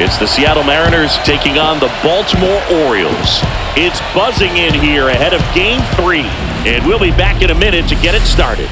It's the Seattle Mariners taking on the Baltimore Orioles. It's buzzing in here ahead of Game 3. And we'll be back in a minute to get it started.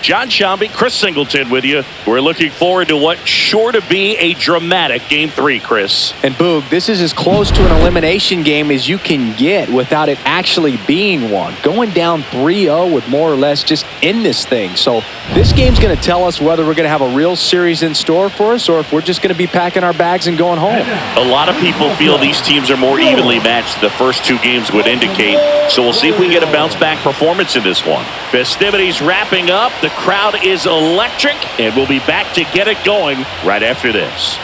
John Shambi, Chris Singleton with you. We're looking forward to what's sure to be a dramatic Game 3, Chris. And Boog, this is as close to an elimination game as you can get without it actually being one. Going down 3-0 would more or less just end this thing. So this game's going to tell us whether we're going to have a real series in store for us or if we're just going to be packing our bags and going home. A lot of people feel these teams are more evenly matched. The first two games would indicate. So we'll see if we get a bounce-back performance in this one. Festivities wrapping up. The crowd is electric, and we'll be back to get it going right after this.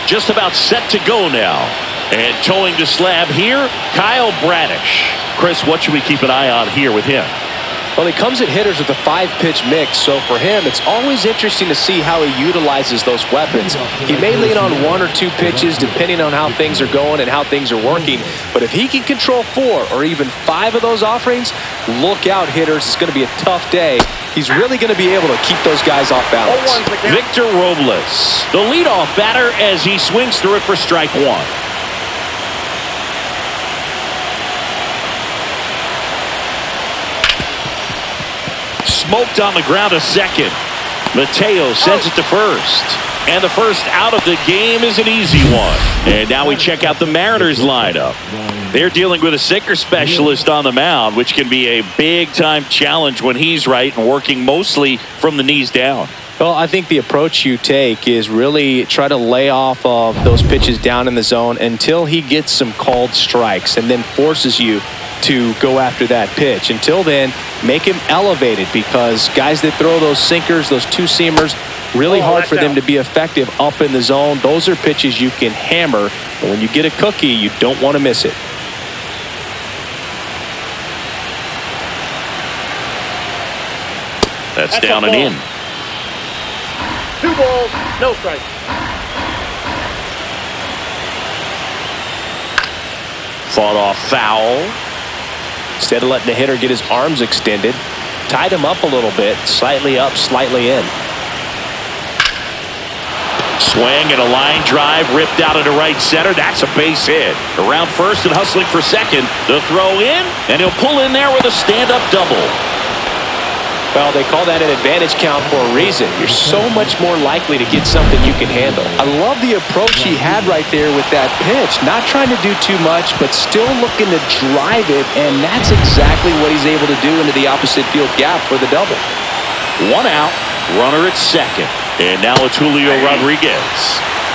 Just about set to go now. And towing the slab here, Kyle Bradish. Chris, what should we keep an eye on here with him? Well, he comes at hitters with a 5-pitch mix, so for him, it's always interesting to see how he utilizes those weapons. He may lean on 1 or 2 pitches depending on how things are going and how things are working, but if he can control 4 or even 5 of those offerings, look out, hitters. It's going to be a tough day. He's really going to be able to keep those guys off balance. Victor Robles, the leadoff batter as he swings through it for strike 1. Smoked on the ground to second. Mateo sends it to first. And the first out of the game is an easy one. And now we check out the Mariners lineup. They're dealing with a sinker specialist on the mound, which can be a big-time challenge when he's right and working mostly from the knees down. Well, I think the approach you take is really try to lay off of those pitches down in the zone until he gets some called strikes and then forces you to go after that pitch. Until then, make him elevated because guys that throw those sinkers, those two-seamers, really hard for them to be effective up in the zone. Those are pitches you can hammer. But when you get a cookie, you don't want to miss it. That's down and in. 2 balls, no strike. Fought off foul. Instead of letting the hitter get his arms extended, tied him up a little bit, slightly up, slightly in. Swing and a line drive ripped out into right center. That's a base hit. Around first and hustling for second. The throw in, and he'll pull in there with a stand-up double. Well, they call that an advantage count for a reason. You're so much more likely to get something you can handle. I love the approach he had right there with that pitch. Not trying to do too much, but still looking to drive it, and that's exactly what he's able to do into the opposite field gap for the double. 1 out, runner at second. And now it's Julio Rodriguez.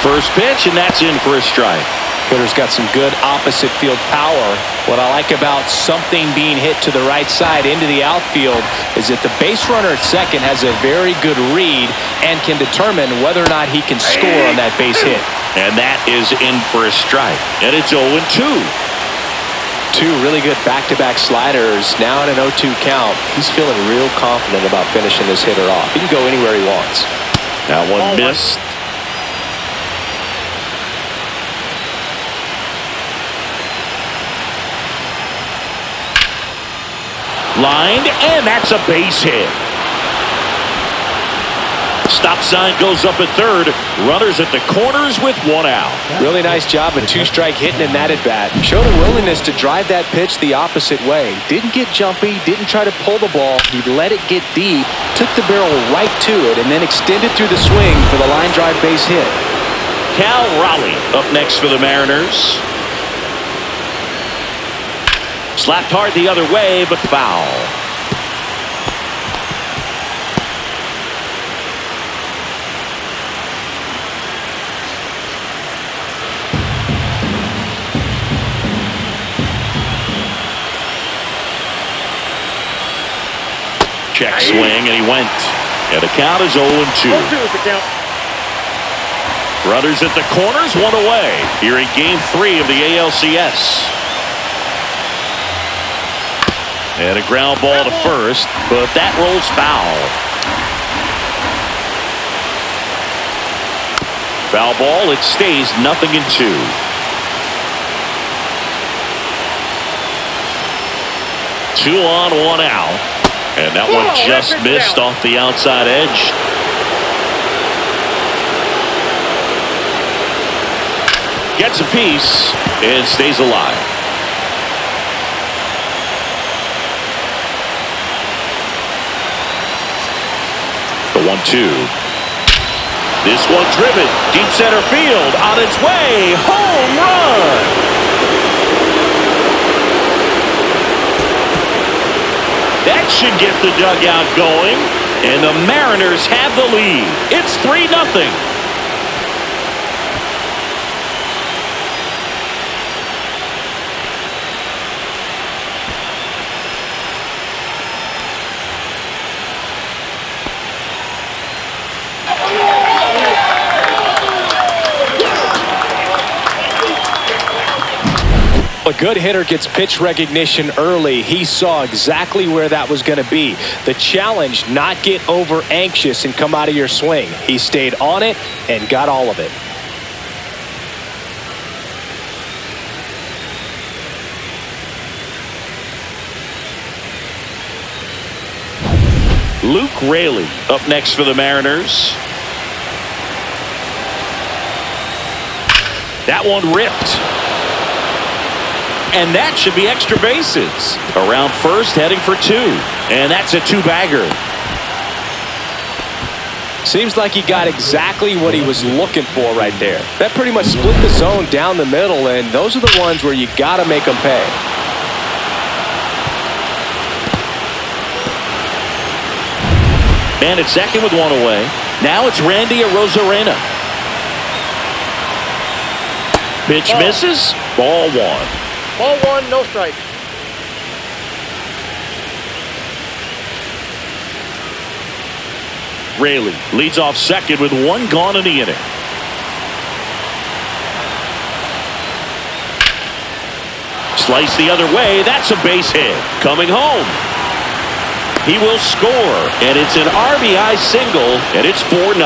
First pitch, and that's in for a strike. Hitter's got some good opposite field power. What I like about something being hit to the right side into the outfield is that the base runner at second has a very good read and can determine whether or not he can score on that base hit. And that is in for a strike. And it's 0-2. 2 really good back-to-back sliders. Now in an 0-2 count. He's feeling real confident about finishing this hitter off. He can go anywhere he wants. That one missed. Lined, and that's a base hit. Stop sign goes up at third. Runners at the corners with 1 out. Really nice job of 2-strike hitting in that at bat. Showed a willingness to drive that pitch the opposite way. Didn't get jumpy, didn't try to pull the ball. He let it get deep, took the barrel right to it, and then extended through the swing for the line drive base hit. Cal Raleigh up next for the Mariners. Slapped hard the other way, but foul. Check swing, and he went. And the count is 0-2. 0-2 is the count. Runners at the corners, one away. Here in Game 3 of the ALCS. And a ground ball to first, but that rolls foul. Foul ball, it stays 0-2. Two on, one out. And that one just missed off the outside edge. Gets a piece and stays alive. The 1-2. This one driven deep center field on its way. Home run. That should get the dugout going, and the Mariners have the lead. It's 3-0. A good hitter gets pitch recognition early. He saw exactly where that was going to be. The challenge, not get over anxious and come out of your swing. He stayed on it and got all of it. Luke Raley up next for the Mariners. That one ripped. And that should be extra bases. Around first, heading for two. And that's a two-bagger. Seems like he got exactly what he was looking for right there. That pretty much split the zone down the middle, and those are the ones where you got to make them pay. Man at second with one away. Now it's Randy Arozarena. Pitch misses. Ball one. Ball one, no strike. Raley leads off second with one gone in the inning. Slice the other way. That's a base hit. Coming home. He will score, and it's an RBI single, and it's 4-0.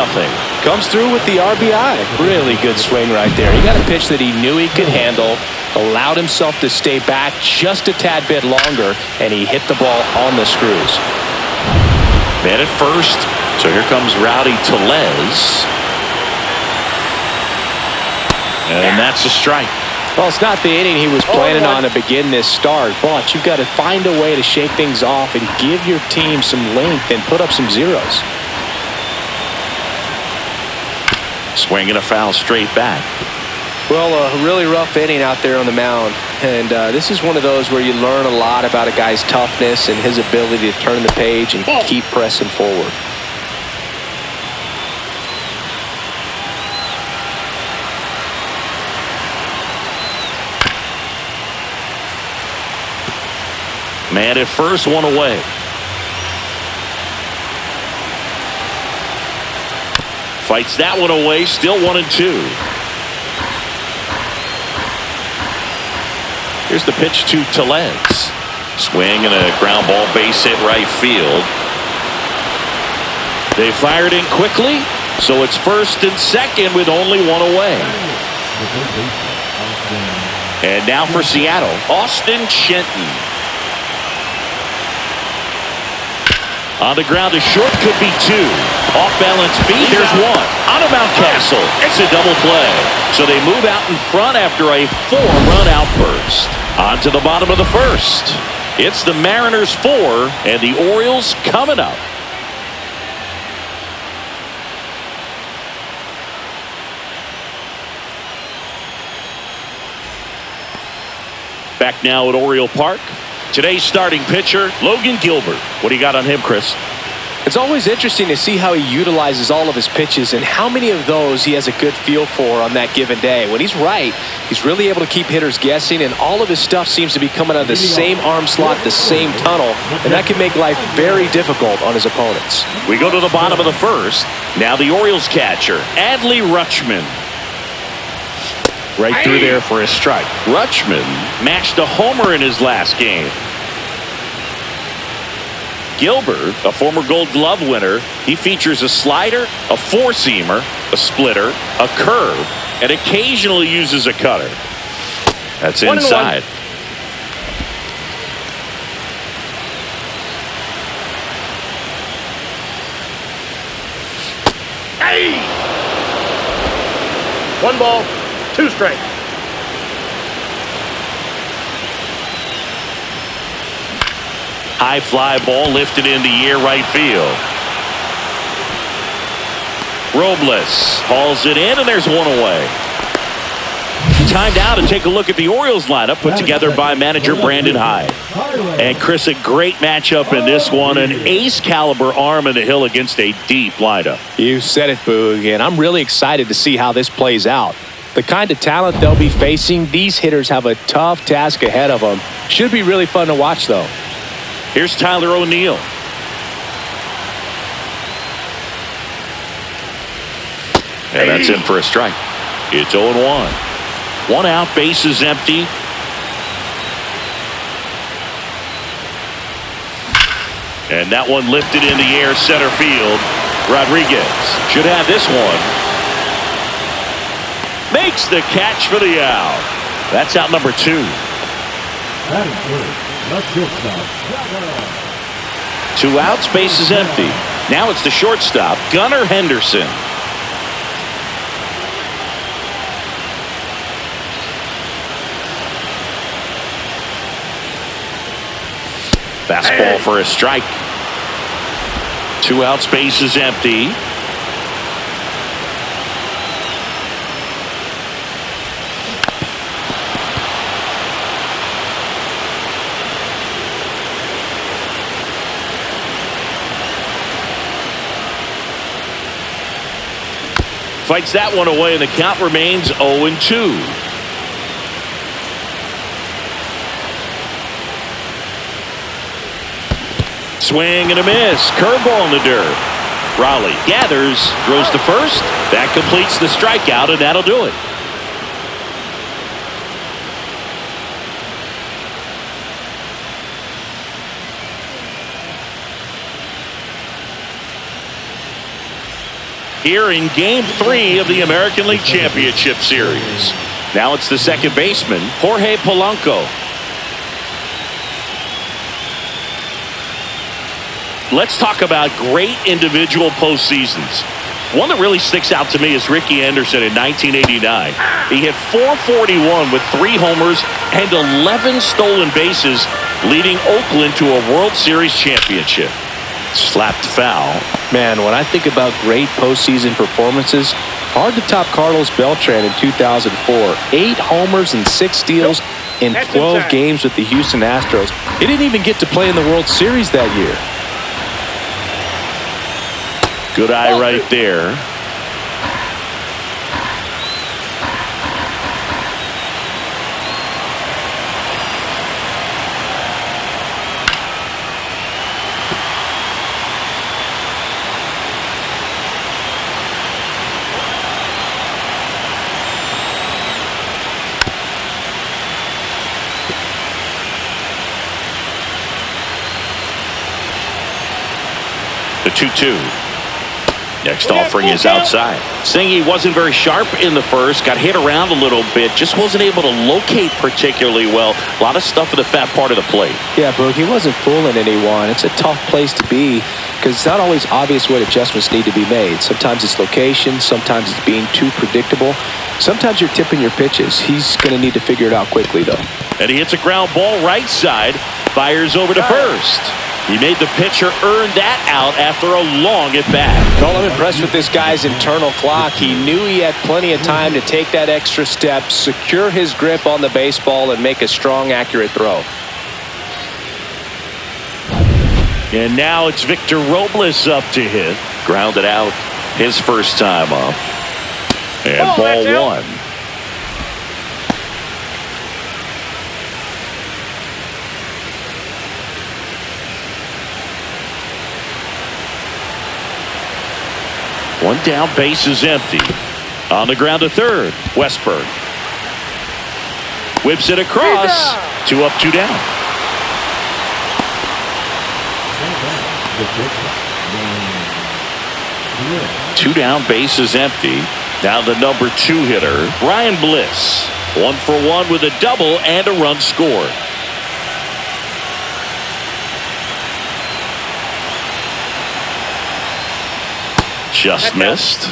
Comes through with the RBI. Really good swing right there. He got a pitch that he knew he could handle, allowed himself to stay back just a tad bit longer, and he hit the ball on the screws. Man at first. So here comes Rowdy Tellez. And that's a strike. Well, it's not the inning he was planning on to begin this start, but you've got to find a way to shake things off and give your team some length and put up some zeros. Swing and a foul straight back. Well, a really rough inning out there on the mound, and this is one of those where you learn a lot about a guy's toughness and his ability to turn the page and keep pressing forward. Man at first, one away. Fights that one away, still 1-2. Here's the pitch to Tellez. Swing and a ground ball, base hit right field. They fired in quickly, so it's first and second with only one away. And now for Seattle, Austin Shenton. On the ground to short, could be two. Off balance feet, there's one. On to Mountcastle, it's a double play. So they move out in front after a 4-run outburst. On to the bottom of the first. It's the Mariners 4 and the Orioles coming up. Back now at Oriole Park. Today's starting pitcher, Logan Gilbert. What do you got on him, Chris? It's always interesting to see how he utilizes all of his pitches and how many of those he has a good feel for on that given day. When he's right, he's really able to keep hitters guessing, and all of his stuff seems to be coming out of the same arm slot, the same tunnel, and that can make life very difficult on his opponents. We go to the bottom of the first. Now the Orioles catcher, Adley Rutschman. Right through there for a strike. Rutschman matched a homer in his last game. Gilbert, a former Gold Glove winner, he features a slider, a four-seamer, a splitter, a curve, and occasionally uses a cutter. That's inside. Hey! 1 ball, 2 strikes. High fly ball lifted in the air right field. Robles hauls it in, and there's one away. Time now to take a look at the Orioles lineup put together by manager Brandon Hyde. And Chris, a great matchup in this one. An ace caliber arm in the hill against a deep lineup. You said it, Boog, and I'm really excited to see how this plays out. The kind of talent they'll be facing, these hitters have a tough task ahead of them. Should be really fun to watch, though. Here's Tyler O'Neill. And that's in for a strike. It's 0-1. 1 out, bases empty. And that one lifted in the air, center field. Rodriguez should have this one. Makes the catch for the out. That's out number 2. That's 2 outs, bases empty. Now it's the shortstop, Gunnar Henderson. Fastball for a strike. 2 outs, bases empty. Fights that one away, and the count remains 0-2. Swing and a miss. Curveball in the dirt. Raleigh gathers, throws to first. That completes the strikeout, and that'll do it. Here in Game 3 of the American League Championship Series. Now it's the second baseman, Jorge Polanco. Let's talk about great individual postseasons. One that really sticks out to me is Ricky Anderson in 1989. He hit .441 with 3 homers and 11 stolen bases, leading Oakland to a World Series championship. Slapped foul. Man, when I think about great postseason performances, hard to top Carlos Beltran in 2004. 8 homers and 6 steals in 12 games with the Houston Astros. He didn't even get to play in the World Series that year. Good eye right there. The 2-2. Next offering is outside. Singy wasn't very sharp in the first, got hit around a little bit, just wasn't able to locate particularly well. A lot of stuff at the fat part of the plate. Yeah, Boog, he wasn't fooling anyone. It's a tough place to be because it's not always obvious what adjustments need to be made. Sometimes it's location, sometimes it's being too predictable. Sometimes you're tipping your pitches. He's going to need to figure it out quickly, though. And he hits a ground ball right side, fires over to first. He made the pitcher earn that out after a long at-bat. Well, I'm impressed with this guy's internal clock. He knew he had plenty of time to take that extra step, secure his grip on the baseball, and make a strong, accurate throw. And now it's Victor Robles up to hit. Grounded out his first time up. And ball one. One down, base is empty. On the ground to third, Westberg. Whips it across. 2 up, 2 down. Two down, base is empty. Now the number 2 hitter, Ryan Bliss. 1 for 1 with a double and a run scored. Just missed.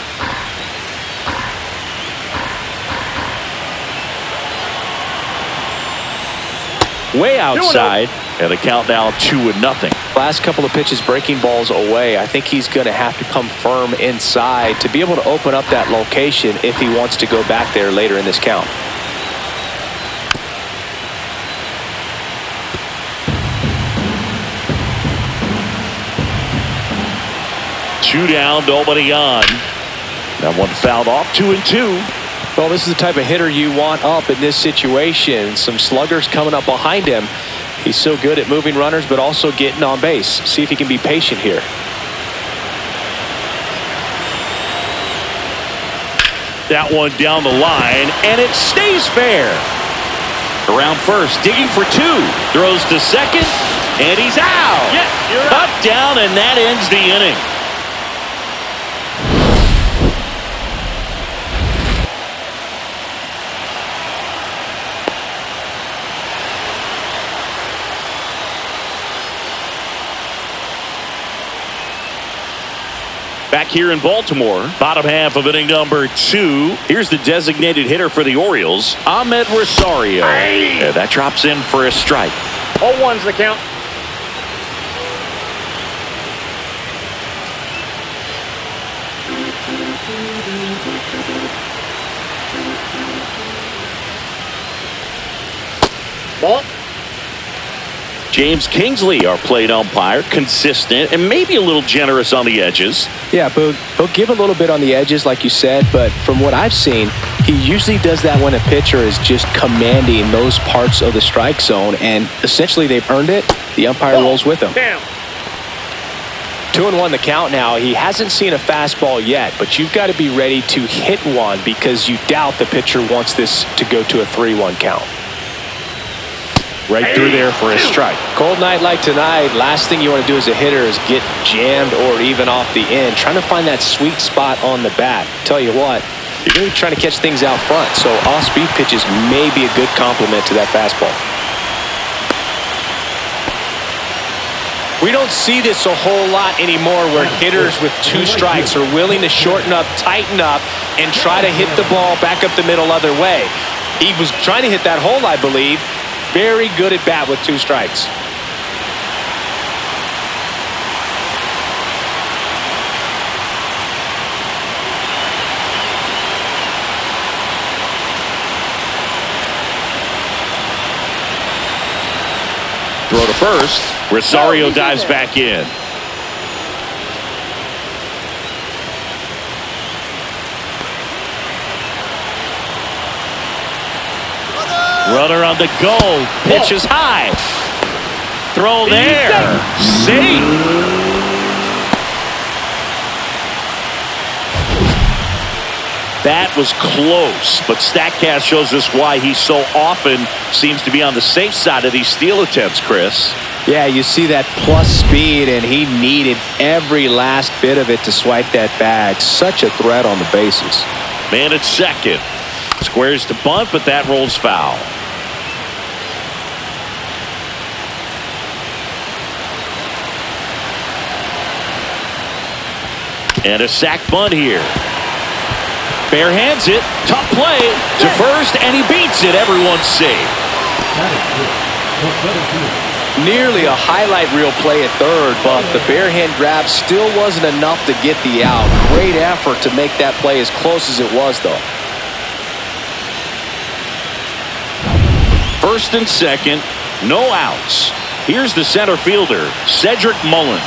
Way outside, and the count now 2-0. Last couple of pitches breaking balls away. I think he's going to have to come firm inside to be able to open up that location if he wants to go back there later in this count. Two down, nobody on. That one fouled off. 2-2. Well, this is the type of hitter you want up in this situation. Some sluggers coming up behind him. He's so good at moving runners, but also getting on base. See if he can be patient here. That one down the line, and it stays fair. Around first, digging for 2. Throws to second, and he's out. Yeah, you're Up, down, and that ends the inning. Back here in Baltimore, bottom half of inning number 2. Here's the designated hitter for the Orioles, Ahmed Rosario. And that drops in for a strike. 0-1's the count. Ball. James Kingsley, our plate umpire, consistent and maybe a little generous on the edges. Yeah, but he'll give a little bit on the edges, like you said, but from what I've seen, he usually does that when a pitcher is just commanding those parts of the strike zone, and essentially they've earned it. The umpire rolls with them. Down. 2-1 the count now. He hasn't seen a fastball yet, but you've got to be ready to hit one because you doubt the pitcher wants this to go to a 3-1 count. Right through there for a strike. Cold night like tonight, last thing you want to do as a hitter is get jammed or even off the end. Trying to find that sweet spot on the bat. Tell you what, you're going to be trying to catch things out front, so off-speed pitches may be a good complement to that fastball. We don't see this a whole lot anymore where hitters with 2 strikes are willing to shorten up, tighten up, and try to hit the ball back up the middle other way. He was trying to hit that hole, I believe. Very good at bat with 2 strikes. Throw to first. Rosario dives back in. Runner on the goal. Pitch is high. Throw there. Safe. That was close, but StatCast shows us why he so often seems to be on the safe side of these steal attempts, Chris. Yeah, you see that plus speed, and he needed every last bit of it to swipe that bag. Such a threat on the bases. Man at second. Squares to bunt, but that rolls foul. And a sac bunt here. Bare hands it. Tough play to first, and he beats it. Everyone's safe. Nearly a highlight reel play at third, but the bare hand grab still wasn't enough to get the out. Great effort to make that play as close as it was, though. First and second, no outs. Here's the center fielder, Cedric Mullins.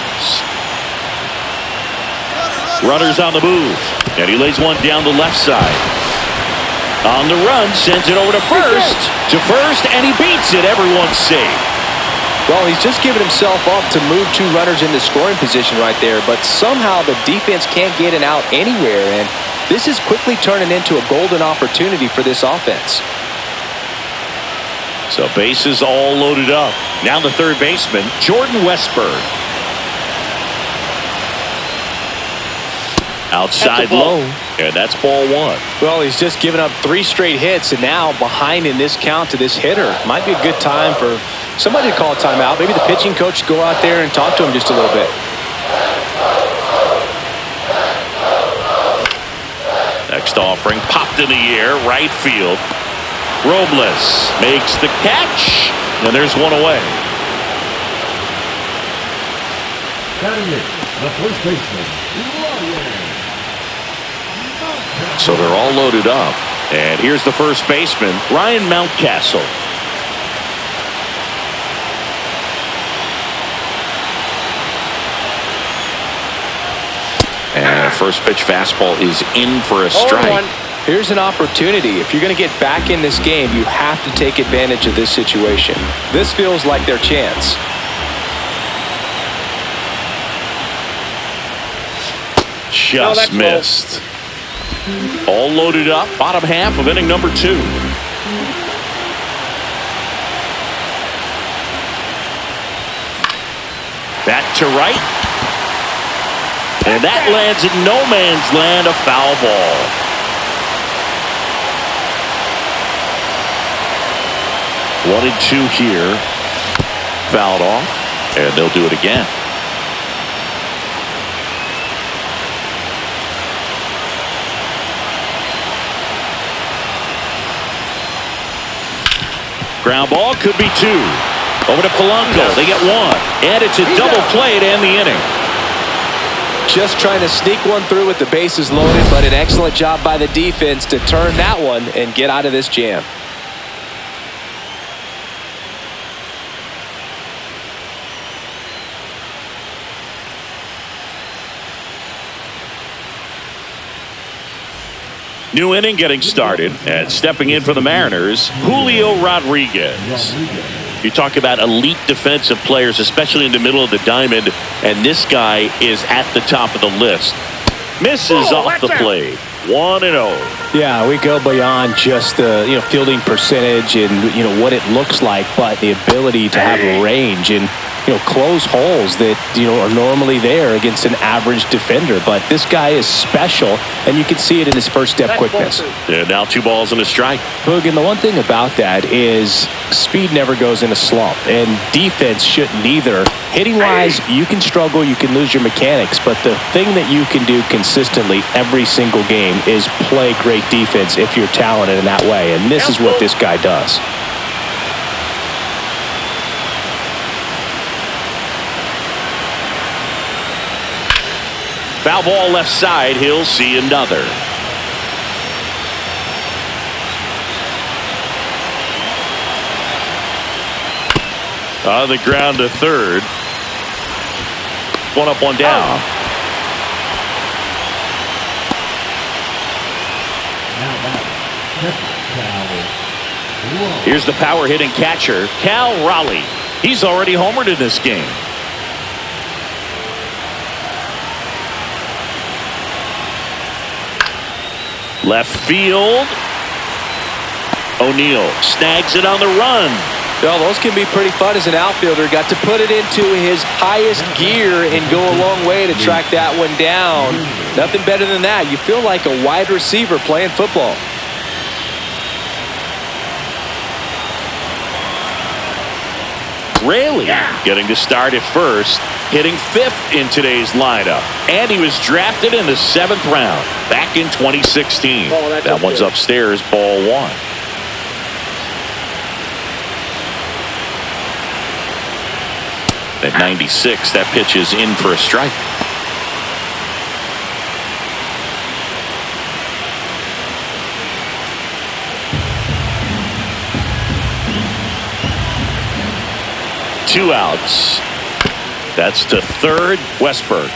Runners on the move, and he lays one down the left side. On the run, sends it over to first, and he beats it. Everyone's safe. Well, he's just given himself up to move 2 runners into scoring position right there, but somehow the defense can't get an out anywhere, and this is quickly turning into a golden opportunity for this offense. So bases all loaded up. Now the third baseman, Jordan Westburg. Outside low, and that's ball 1. Well, he's just given up 3 straight hits, and now behind in this count to this hitter. Might be a good time for somebody to call a timeout. Maybe the pitching coach go out there and talk to him just a little bit. Next offering popped in the air, right field. Robles makes the catch, and there's one away. The first baseman. So they're all loaded up. And here's the first baseman, Ryan Mountcastle. And a first pitch fastball is in for a strike. Here's an opportunity. If you're going to get back in this game, you have to take advantage of this situation. This feels like their chance. Just missed. All loaded up, bottom half of inning number 2. Back to right. And that lands in no man's land, a foul ball. One and 2 here. Fouled off, and they'll do it again. Ground ball could be 2. Over to Polanco. They get 1. And it's a double play to end the inning. Just trying to sneak one through with the bases loaded, but an excellent job by the defense to turn that one and get out of this jam. New inning getting started, and stepping in for the Mariners, Julio Rodriguez. You talk about elite defensive players, especially in the middle of the diamond, and this guy is at the top of the list. Misses off the plate. 1-0. Yeah, we go beyond just the fielding percentage and what it looks like, but the ability to have a range and close holes that are normally there against an average defender. But this guy is special, and you can see it in his first step quickness. And now 2 balls and a strike. Hoog, and the one thing about that is speed never goes in a slump, and defense shouldn't either. Hitting wise, you can struggle, you can lose your mechanics, but the thing that you can do consistently every single game is play great defense if you're talented in that way, and this is what this guy does. Foul ball left side. He'll see another. On the ground to third. 1 up, 1 down. Here's the power hitting catcher, Cal Raleigh. He's already homered in this game. Left field. O'Neill snags it on the run. Well, those can be pretty fun as an outfielder. Got to put it into his highest gear and go a long way to track that one down. Nothing better than that. You feel like a wide receiver playing football. Raley getting to start at first, hitting 5th in today's lineup. And he was drafted in the 7th round back in 2016. That one's upstairs, ball 1. At 96, that pitch is in for a strike. 2 outs. That's to third, Westberg.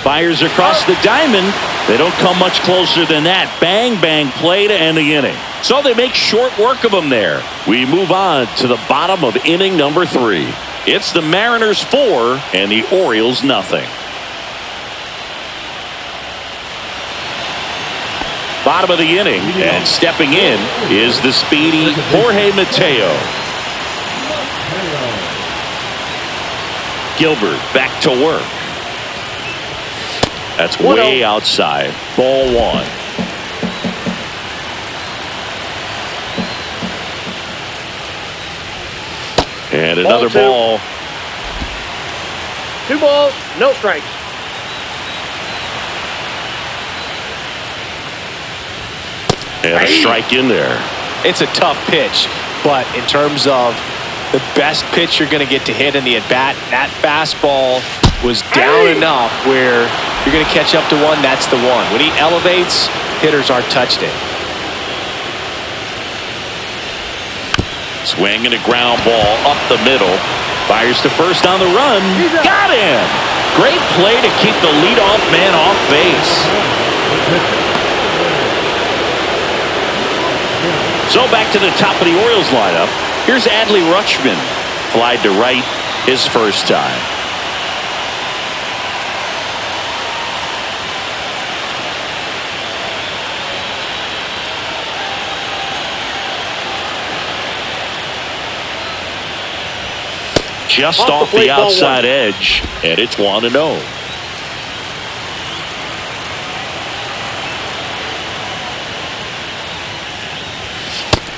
Fires across the diamond. They don't come much closer than that. Bang, bang play to end the inning. So they make short work of them there. We move on to the bottom of inning number 3. It's the Mariners 4 and the Orioles nothing. Bottom of the inning, and stepping in is the speedy Jorge Mateo. Gilbert back to work. That's way outside. Ball 1. And another ball. 2 balls, no strikes. And a strike in there. It's a tough pitch, but in terms of the best pitch you're going to get to hit in the at-bat, that fastball was down enough where you're going to catch up to one. That's the one. When he elevates, hitters aren't touched it. Swinging a ground ball up the middle. Fires to first on the run. Got him. Great play to keep the leadoff man off base. So back to the top of the Orioles lineup. Here's Adley Rutschman. Flied to right his first time. Just off the outside edge, and it's 1-0.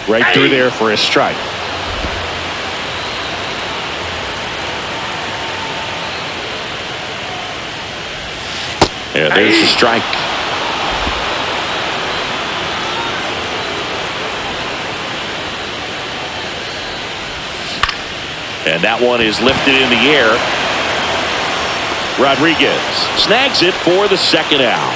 Right through there for a strike. Yeah, there's the strike. And that one is lifted in the air. Rodriguez snags it for the second out.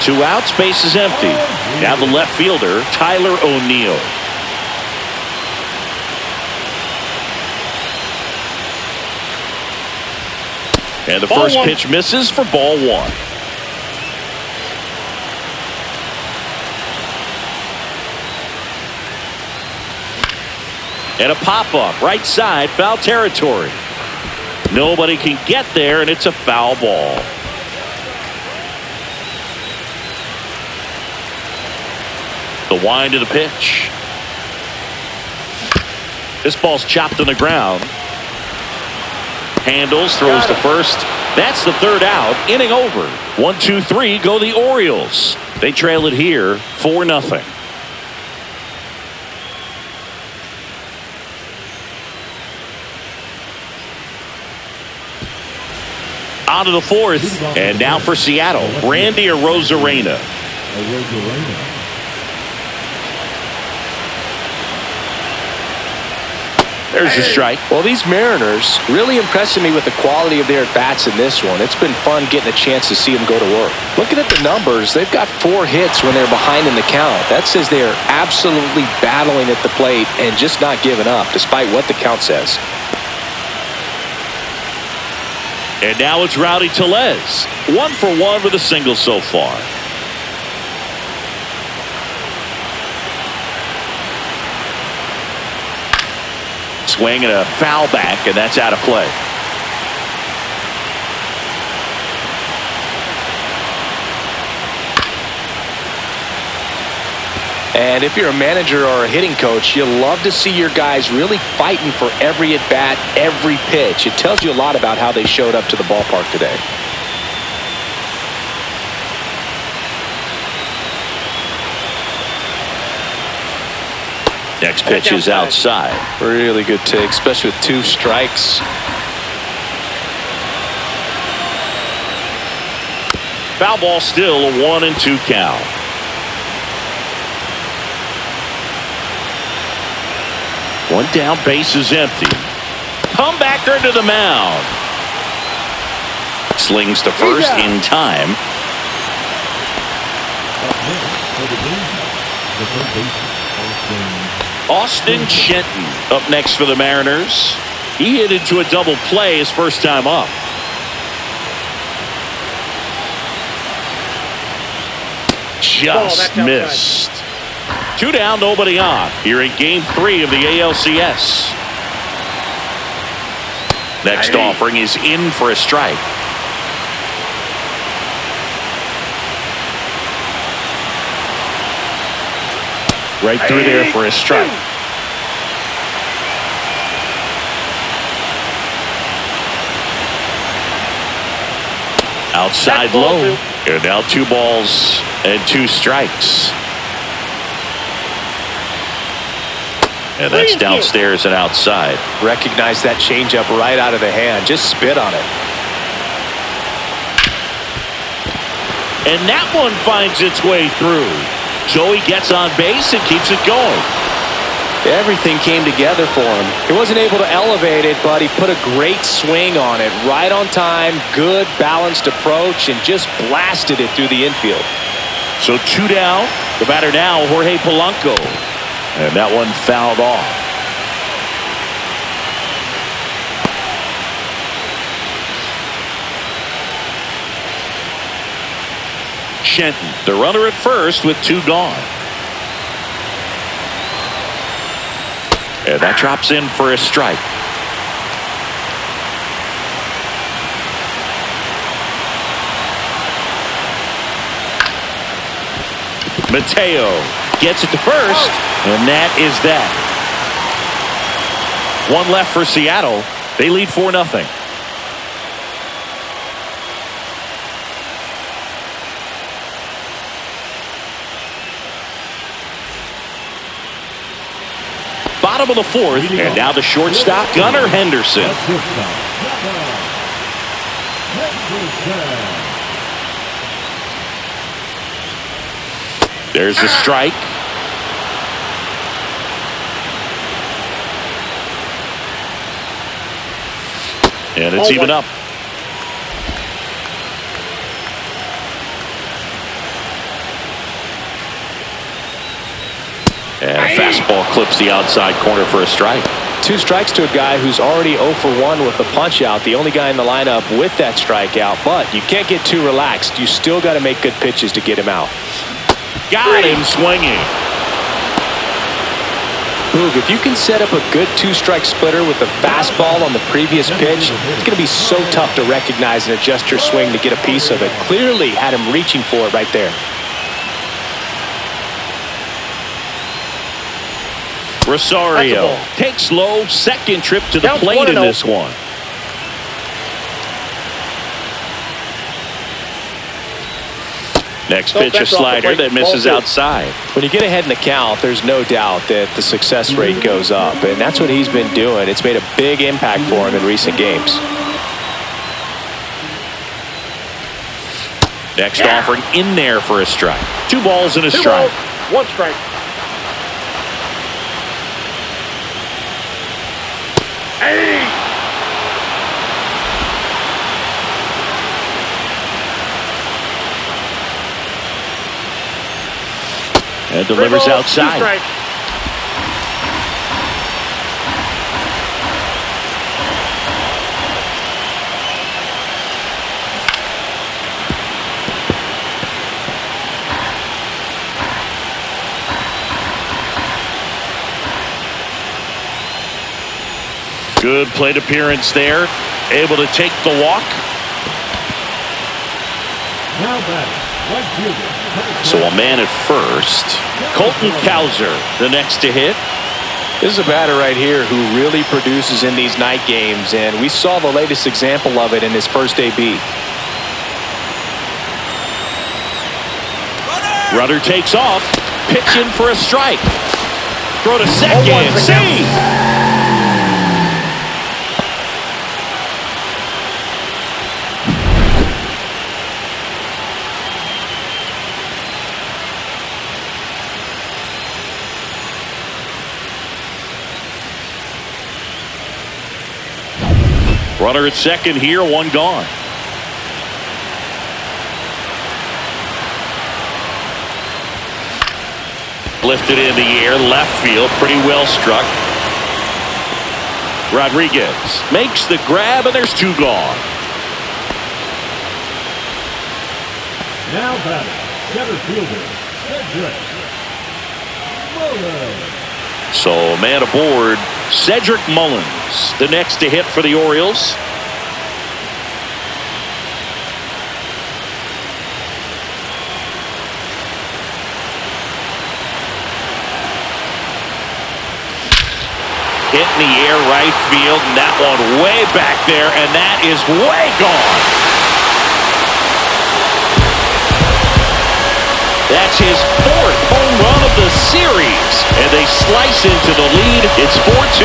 Two outs, base is empty. Now the left fielder, Tyler O'Neill. And the first pitch misses for ball 1. And a pop-up, right side, foul territory. Nobody can get there, and it's a foul ball. The wind of the pitch. This ball's chopped on the ground. Handles, throws to first. That's the third out. Inning over. 1-2-3, go the Orioles. They trail it here 4-0. On to the fourth, and now for Seattle, Randy Arozarena. There's a strike. Well, these Mariners really impressing me with the quality of their at-bats in this one. It's been fun getting a chance to see them go to work. Looking at the numbers, they've got 4 hits when they're behind in the count. That says they are absolutely battling at the plate and just not giving up, despite what the count says. And now it's Rowdy Tellez. 1 for 1 with a single so far. Swing and a foul back, and that's out of play. And if you're a manager or a hitting coach, you love to see your guys really fighting for every at-bat, every pitch. It tells you a lot about how they showed up to the ballpark today. Next pitch is outside. Really good take, especially with 2 strikes. Foul ball still, a 1-2 count. One down, base is empty. Comebacker to the mound. Slings to first in time. Austin Shenton up next for the Mariners. He hit into a double play his first time up. Just missed. 2 down, nobody on. Here in Game 3 of the ALCS. Next offering is in for a strike. Right through there for a strike. Outside low. And now 2 balls and 2 strikes. And that's downstairs and outside. Recognize that changeup right out of the hand. Just spit on it. And that one finds its way through. So he gets on base and keeps it going. Everything came together for him. He wasn't able to elevate it, but he put a great swing on it. Right on time, good balanced approach, and just blasted it through the infield. So 2 down. The batter now, Jorge Polanco. And that one fouled off. Shenton, the runner at first with 2 gone. And that drops in for a strike. Mateo gets it to first, and that is that. 1 left for Seattle. They lead 4-0. Bottom of the 4th, and now the shortstop, Gunnar Henderson. There's the strike. And it's even up. And a fastball clips the outside corner for a strike. 2 strikes to a guy who's already 0 for 1 with a punch out. The only guy in the lineup with that strikeout. But you can't get too relaxed. You still got to make good pitches to get him out. Got him swinging. Boog, if you can set up a good 2-strike splitter with the fastball on the previous pitch, it's going to be so tough to recognize and adjust your swing to get a piece of it. Clearly had him reaching for it right there. Rosario takes low, second trip to the plate in this one. Next pitch, a slider that misses outside. When you get ahead in the count, there's no doubt that the success rate goes up, and that's what he's been doing. It's made a big impact for him in recent games. Next offering in there for a strike. 2 balls and a strike. 1 strike. And delivers outside. Good plate appearance there. Able to take the walk. Now batting, right fielder. So a man at first. Colton Cowser, the next to hit. This is a batter right here who really produces in these night games, and we saw the latest example of it in his first AB. Runner takes off. Pitch in for a strike. Throw to second. See. Runner at second here, 1 gone. Lifted in the air, left field, pretty well struck. Rodriguez makes the grab, and there's 2 gone. Now batting, center fielder, Cedric Mullins. So man aboard, Cedric Mullins, the next to hit for the Orioles. Hit in the air, right field, and that one way back there, and that is way gone. That's his 4th home run of the series, and they slice into the lead. It's 4-2.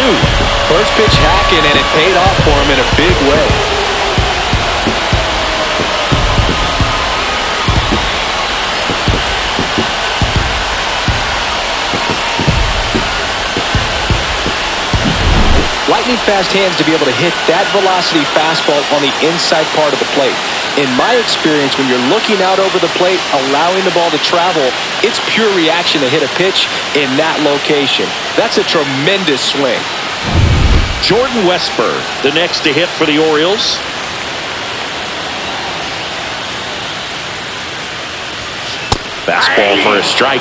First pitch hacking, and it paid off for him in a big way. Lightning fast hands to be able to hit that velocity fastball on the inside part of the plate. In my experience, when you're looking out over the plate, allowing the ball to travel, it's pure reaction to hit a pitch in that location. That's a tremendous swing. Jordan Westburg, the next to hit for the Orioles. Fastball for a strike.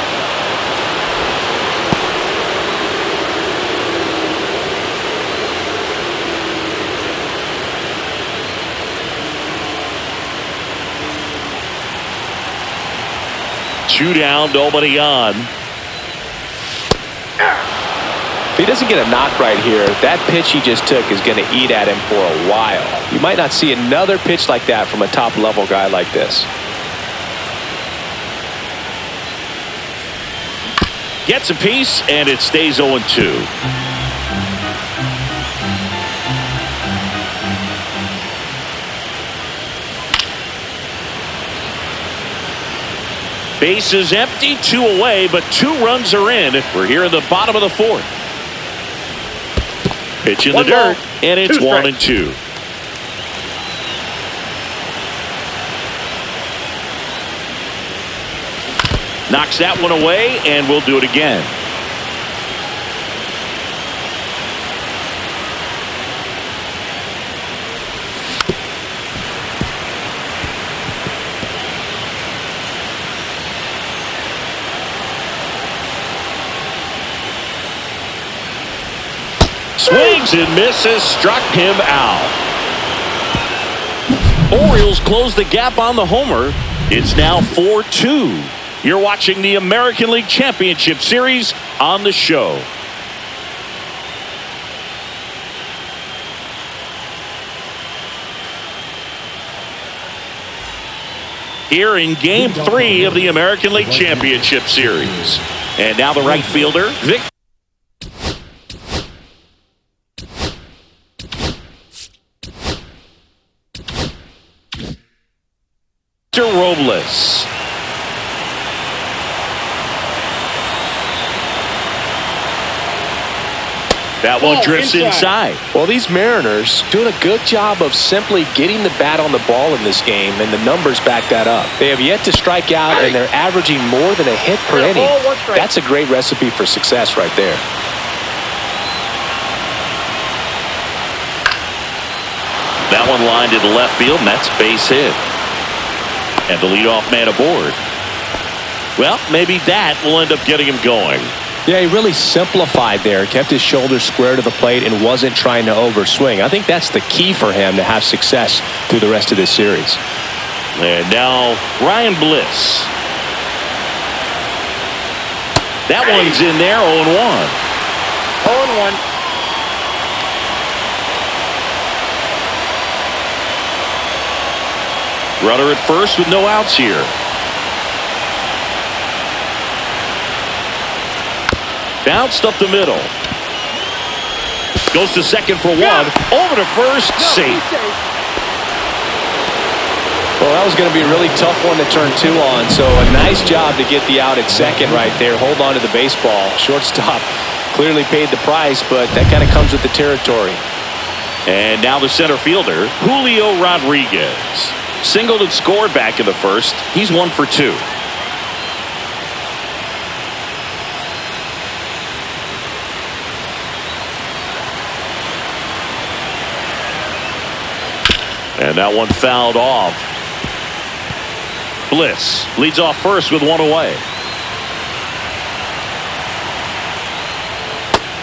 Two down, nobody on. If he doesn't get a knock right here, that pitch he just took is going to eat at him for a while. You might not see another pitch like that from a top-level guy like this. Gets a piece, and it stays 0-2. Base is empty, 2 away, but 2 runs are in. We're here in the bottom of the 4th. Pitch in the dirt, and it's 1-2. Knocks that one away, and we'll do it again. Swings and misses, struck him out. Orioles close the gap on the homer. It's now 4-2. You're watching the American League Championship Series on the show. Here in Game 3 of the American League Championship Series. And now the right fielder, Victor Robles. That one drifts inside. Well, these Mariners doing a good job of simply getting the bat on the ball in this game, and the numbers back that up. They have yet to strike out, and they're averaging more than a hit per inning. That's a great recipe for success right there. That one lined into left field, and that's base hit. And the leadoff man aboard. Well, maybe that will end up getting him going. Yeah, he really simplified there, kept his shoulders square to the plate and wasn't trying to overswing. I think that's the key for him to have success through the rest of this series. And now Ryan Bliss. That one's in there, 0-1. 0-1. Runner at first with no outs here. Bounced up the middle. Goes to second for 1. Over to first, safe. Well, that was going to be a really tough one to turn 2 on, so a nice job to get the out at second right there. Hold on to the baseball. Shortstop clearly paid the price, but that kind of comes with the territory. And now the center fielder, Julio Rodriguez. Singled and scored back in the first. He's 1 for 2. And that one fouled off. Bliss leads off first with one away.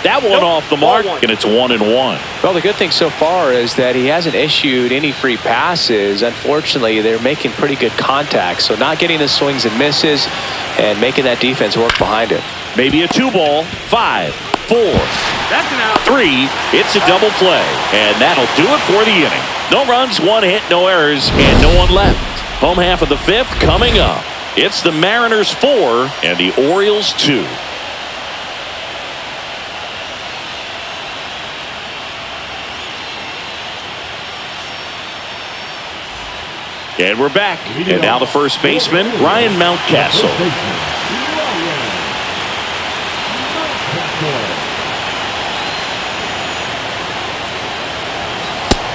That one off the mark, and it's 1-1. Well, the good thing so far is that he hasn't issued any free passes. Unfortunately, they're making pretty good contact, so not getting the swings and misses and making that defense work behind it. Maybe a 2-ball. 5, 4, That's an out. 3. It's a double play, and that'll do it for the inning. No runs, 1 hit, no errors, and no one left. Home half of the 5th coming up. It's the Mariners 4 and the Orioles 2. And we're back. And now the first baseman, Ryan Mountcastle.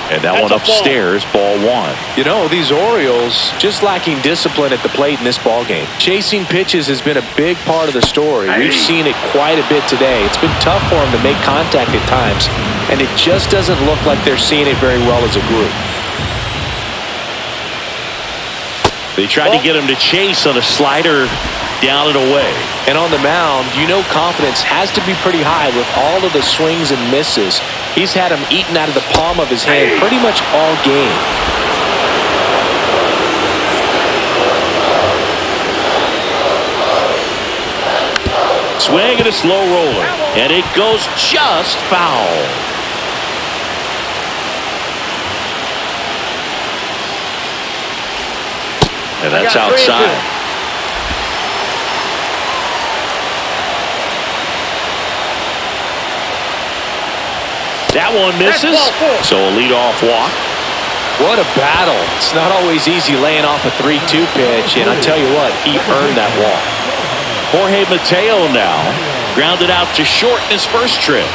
And that one upstairs, ball 1. You know, these Orioles just lacking discipline at the plate in this ball game. Chasing pitches has been a big part of the story. We've seen it quite a bit today. It's been tough for them to make contact at times, and it just doesn't look like they're seeing it very well as a group. They tried to get him to chase on a slider down and away. And on the mound, you know confidence has to be pretty high with all of the swings and misses. He's had them eaten out of the palm of his hand pretty much all game. Swing and a slow roller. And it goes just foul. And that's outside. That one misses. So a leadoff walk. What a battle. It's not always easy laying off a 3-2 pitch, and I tell you what, he earned that walk. Jorge Mateo now grounded out to short in his first trip.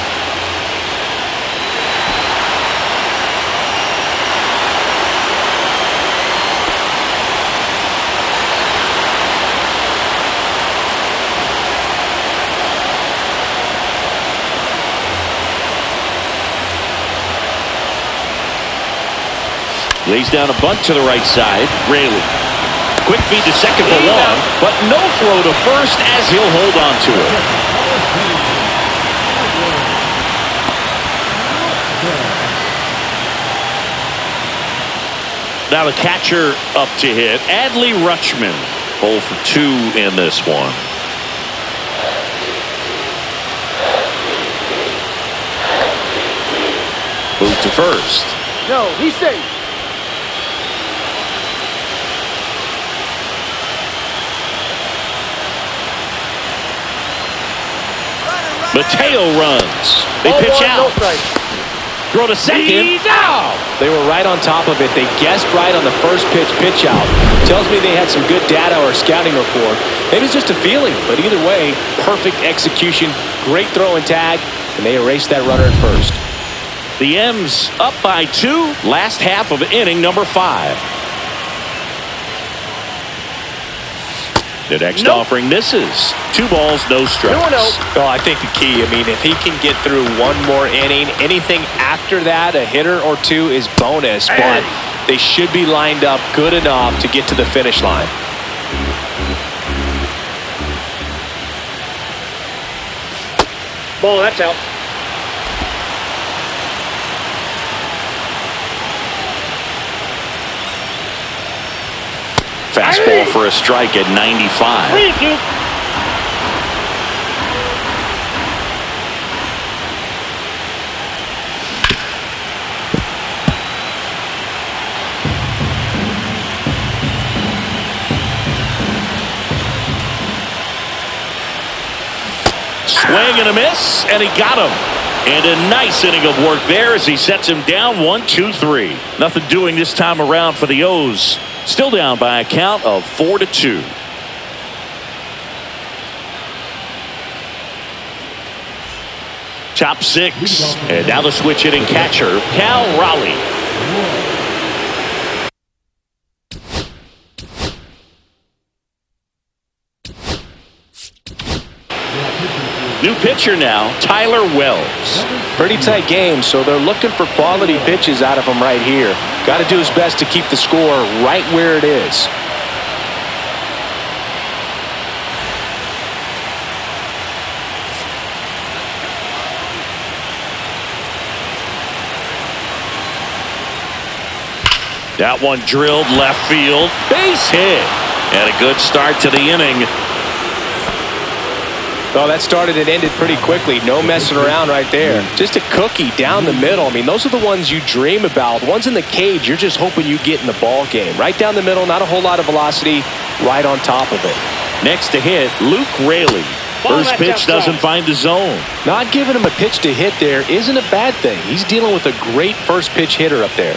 Lays down a bunt to the right side. Raley. Quick feed to second for 1, but no throw to first as he'll hold on to it. Now the catcher up to hit. Adley Rutschman. 0 for 2 in this one. Move to first. No, he's safe. Mateo runs. They pitch out. Throw to second. Out. They were right on top of it. They guessed right on the first pitch out. Tells me they had some good data or scouting report. Maybe it's just a feeling, but either way, perfect execution, great throw and tag, and they erased that runner at first. The M's up by 2. Last half of inning number 5. The next offering misses. 2 balls, no strikes. Well, I think the key, if he can get through one more inning, anything after that, a hitter or 2 is bonus, but they should be lined up good enough to get to the finish line. Ball, that's out. Fastball for a strike at 95. 3-2. Swing and a miss, and he got him. And a nice inning of work there as he sets him down 1-2-3. Nothing doing this time around for the O's. Still down by a count of 4-2. Top 6. And now the switch hitting catcher, Cal Raleigh. New pitcher now, Tyler Wells. Pretty tight game, so they're looking for quality pitches out of him right here. Got to do his best to keep the score right where it is. That one drilled left field. Base hit. And a good start to the inning. Oh, that started and ended pretty quickly. No messing around right there. Just a cookie down the middle. I mean, those are the ones you dream about. Ones in the cage, you're just hoping you get in the ball game. Right down the middle, not a whole lot of velocity. Right on top of it. Next to hit, Luke Raley. First pitch doesn't find the zone. Not giving him a pitch to hit there isn't a bad thing. He's dealing with a great first pitch hitter up there.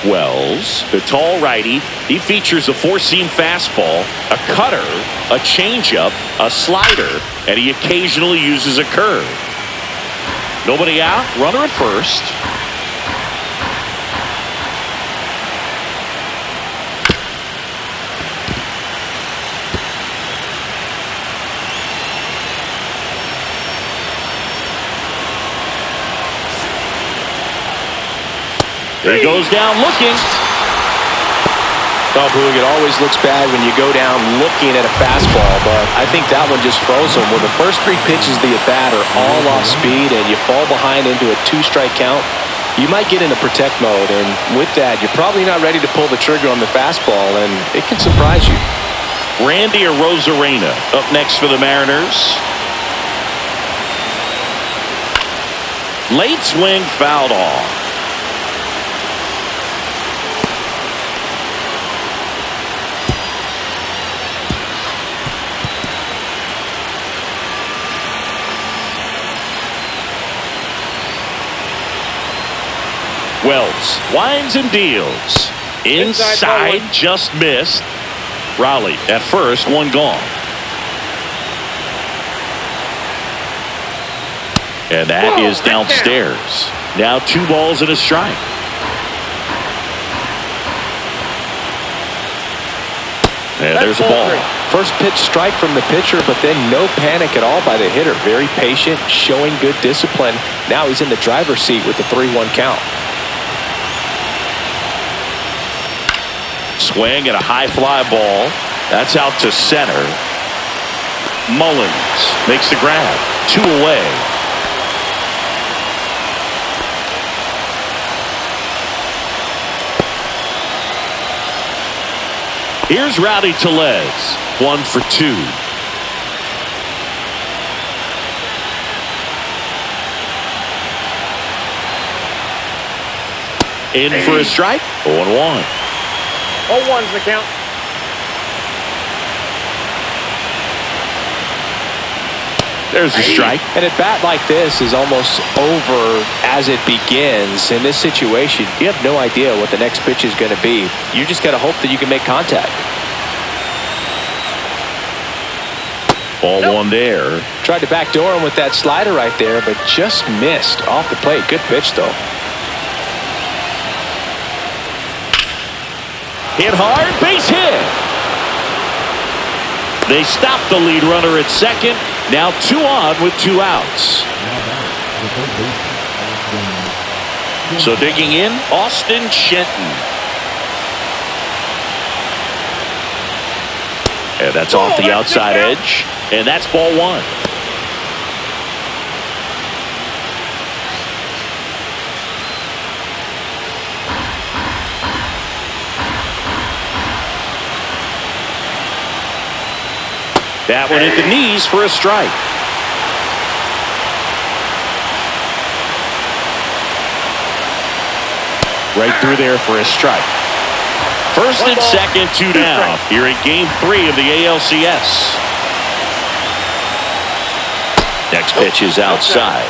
Wells, the tall righty. He features a four-seam fastball, a cutter, a changeup, a slider, and he occasionally uses a curve. Nobody out, runner at first. He goes down looking. Oh, Boog, it always looks bad when you go down looking at a fastball, but I think that one just froze him. When the first three pitches of the at-bat are all off speed and you fall behind into a two-strike count, you might get into protect mode, and with that, you're probably not ready to pull the trigger on the fastball, and it can surprise you. Randy Arozarena up next for the Mariners. Late swing fouled off. Wells winds and deals. Inside, just missed. Raleigh at first, one gone. And that is downstairs. Now 2 balls and a strike. And there's a ball. First pitch strike from the pitcher, but then no panic at all by the hitter. Very patient, showing good discipline. Now he's in the driver's seat with the 3-1 count. Swing and a high fly ball. That's out to center. Mullins makes the grab. 2 away. Here's Rowdy Tellez. 1 for 2. In for a strike. 0-1. 0-1's the count. There's a strike. And a bat like this is almost over as it begins. In this situation, you have no idea what the next pitch is going to be. You just got to hope that you can make contact. Ball one there. Tried to backdoor him with that slider right there, but just missed off the plate. Good pitch, though. Hit hard, base hit. They stop the lead runner at second. Now 2 on with 2 outs. So digging in, Austin Shenton. And that's off the outside edge. And that's ball 1. That one hit the knees for a strike. Right through there for a strike. First and second, 2 down. Here in game 3 of the ALCS. Next pitch is outside.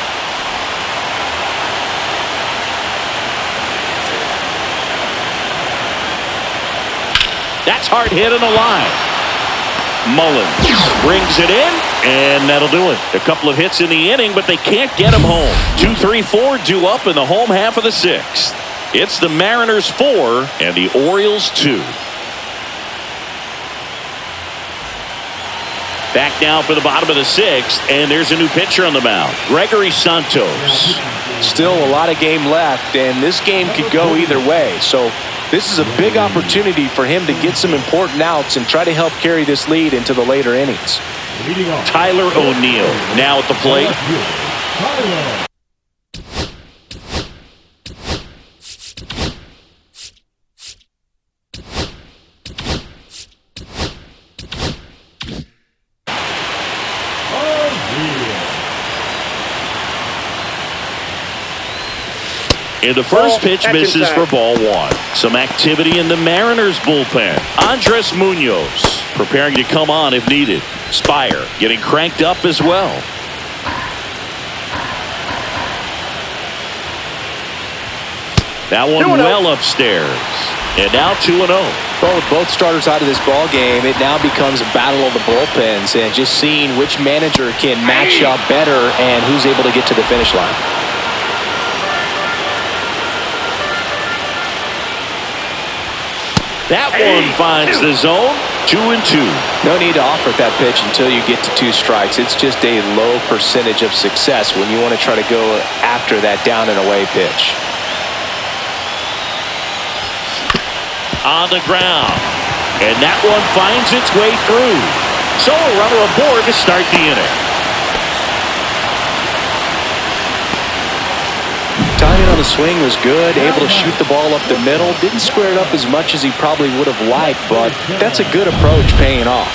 That's hard hit on the line. Mullins brings it in, and that'll do it. A couple of hits in the inning, but they can't get him home. 2, 3, 4 due up in the home half of the 6th. It's the Mariners 4 and the Orioles 2. Back now for the bottom of the 6th, and there's a new pitcher on the mound, Gregory Santos. Still a lot of game left, and this game could go either way. So this is a big opportunity for him to get some important outs and try to help carry this lead into the later innings. Tyler O'Neill now at the plate. Tyler. And the first pitch misses for ball 1. Some activity in the Mariners bullpen. Andres Munoz preparing to come on if needed. Spire getting cranked up as well. That one well upstairs. And now 2-0. Well, with both starters out of this ball game, it now becomes a battle of the bullpens and just seeing which manager can match up better and who's able to get to the finish line. That one finds the zone. 2-2. No need to offer that pitch until you get to 2 strikes. It's just a low percentage of success when you want to try to go after that down and away pitch. On the ground. And that one finds its way through. So a runner aboard to start the inning. Timing on the swing was good, able to shoot the ball up the middle. Didn't square it up as much as he probably would have liked, but that's a good approach paying off.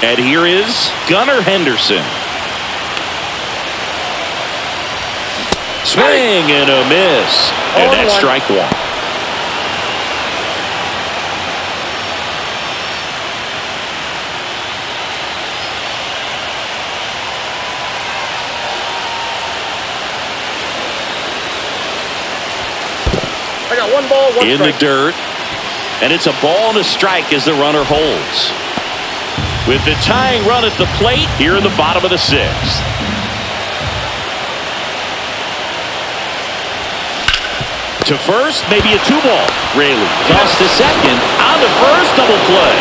And here is Gunnar Henderson. Swing and a miss. And that's strike 1. One ball, one in strike. the dirt, and it's a ball and a strike as the runner holds. With the tying run at the plate here in the bottom of the 6th. To first, maybe a 2-ball. Raley tossed to second. On to first, double play.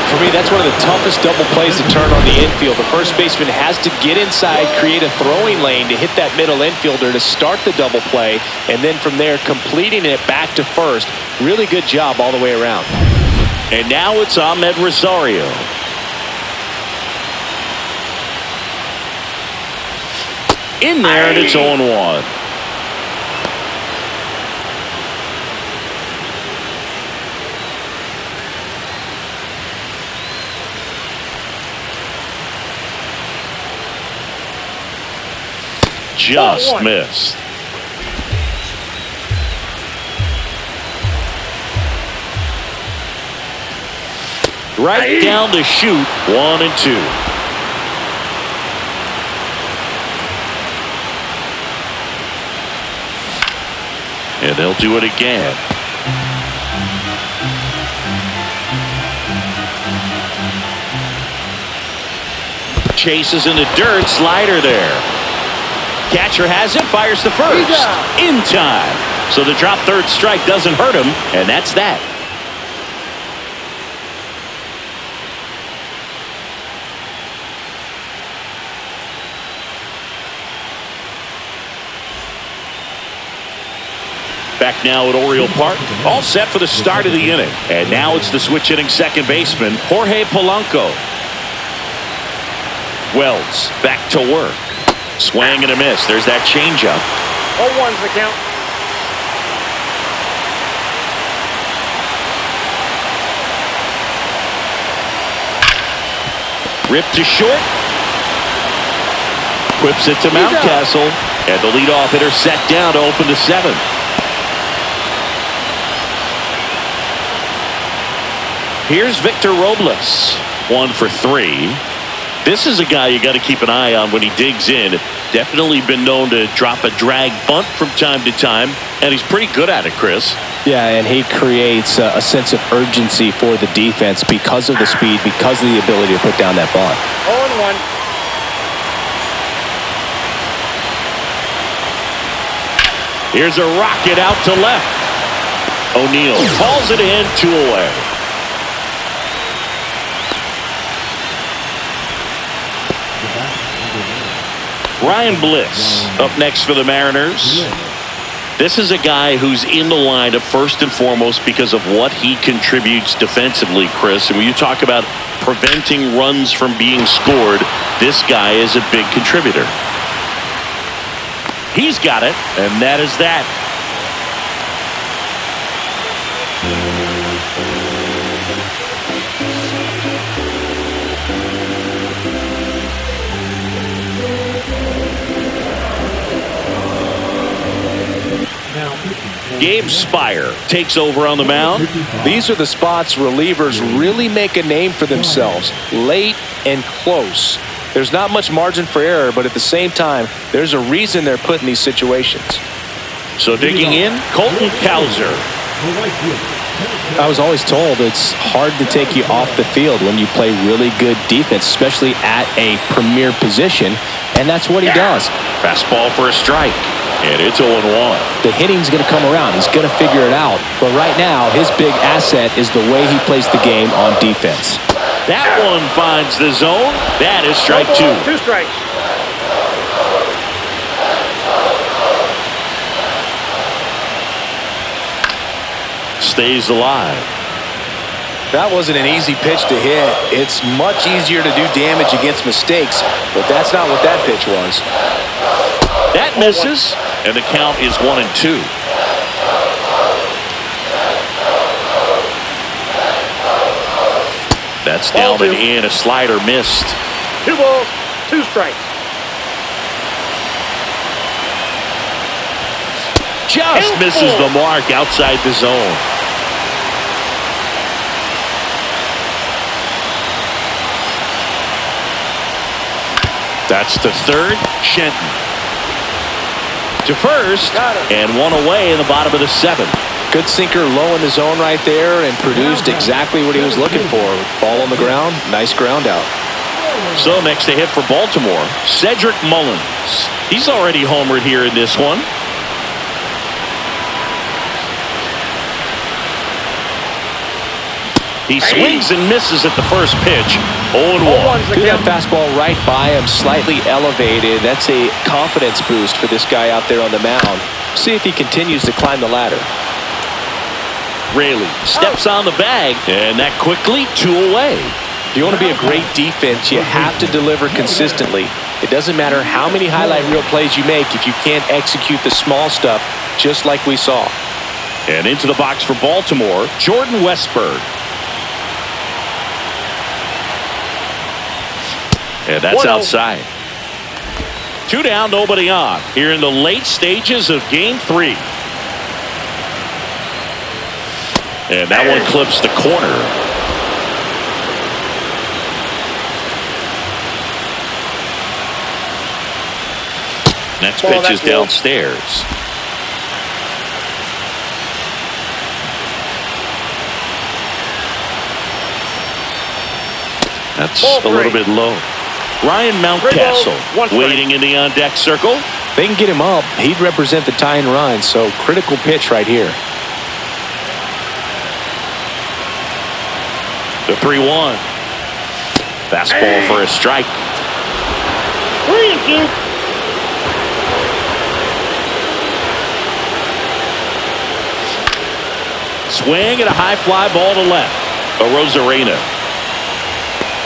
For me, that's one of the toughest double plays to turn on the infield. The first baseman has to get inside, create a throwing lane to hit that middle infielder to start the double play, and then from there, completing it back to first. Really good job all the way around. And now it's Ahmed Rosario. In there, and it's 0-1. Just missed. Right down to shoot. 1-2. And they'll do it again. Chases in the dirt. Slider there. Catcher has it, fires to first. In time. So the drop third strike doesn't hurt him, and that's that. Back now at Oriole Park, all set for the start of the inning. And now it's the switch hitting second baseman, Jorge Polanco. Wells back to work. Swing and a miss. There's that changeup. 0-1's the count. Ripped to short. Whips it to Mountcastle. And the leadoff hitter set down to open the 7th. Here's Victor Robles. 1 for 3. This is a guy you got to keep an eye on when he digs in. Definitely been known to drop a drag bunt from time to time, and he's pretty good at it, Chris. Yeah, and he creates a sense of urgency for the defense because of the speed, because of the ability to put down that bunt. 0-1. Here's a rocket out to left. O'Neill calls it in, 2 away. Ryan Bliss up next for the Mariners. This is a guy who's in the lineup first and foremost because of what he contributes defensively, Chris. And when you talk about preventing runs from being scored, this guy is a big contributor. He's got it, and that is that. Gabe Spire takes over on the mound. These are the spots relievers really make a name for themselves. Late and close. There's not much margin for error, but at the same time, there's a reason they're put in these situations. So digging in, Colton Cowser. I was always told it's hard to take you off the field when you play really good defense, especially at a premier position, and that's what he does. Fastball for a strike, and it's 0-1. The hitting's going to come around. He's going to figure it out. But right now, his big asset is the way he plays the game on defense. That one finds the zone. That is strike 2. 2 strikes. Stays alive. That wasn't an easy pitch to hit. It's much easier to do damage against mistakes, but that's not what that pitch was. That misses, and the count is 1-2. That's down and in. A slider missed. 2 balls, 2 strikes. Just misses the mark outside the zone. That's to third, Shenton. To first, and one away in the bottom of the 7th. Good sinker low in the zone right there and produced exactly what he was looking for. Ball on the ground, nice ground out. So next to hit for Baltimore, Cedric Mullins. He's already homered here in this one. He swings and misses at the first pitch. 0-1. That fastball right by him, slightly elevated. That's a confidence boost for this guy out there on the mound. See if he continues to climb the ladder. Raley steps on the bag, and that quickly 2 away. If you want to be a great defense, you have to deliver consistently. It doesn't matter how many highlight reel plays you make if you can't execute the small stuff, just like we saw. And into the box for Baltimore, Jordan Westburg. And that's outside. 2 down, nobody on. Here in the late stages of Game 3. And that one clips the corner. Next pitch is downstairs. That's a little bit low. Ryan Mountcastle waiting in the on-deck circle. They can get him up. He'd represent the tying run, so critical pitch right here. The 3-1. Fastball for a strike. 3-2. Swing and a high fly ball to left. Arozarena.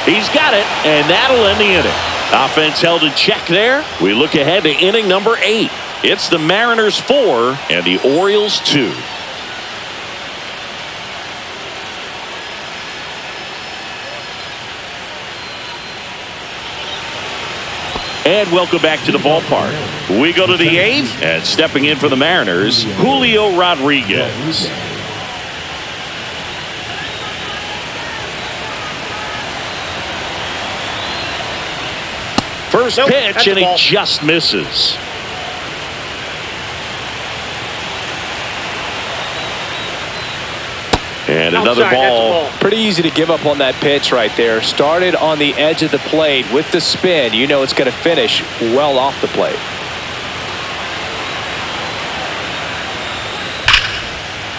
He's got it, and that'll end the inning. Offense held in check there. We look ahead to inning number 8. It's the Mariners 4 and the Orioles 2. And welcome back to the ballpark. We go to the 8th, and stepping in for the Mariners, Julio Rodriguez. First pitch, and he just misses. And another ball. Pretty easy to give up on that pitch right there. Started on the edge of the plate with the spin. You know it's going to finish well off the plate.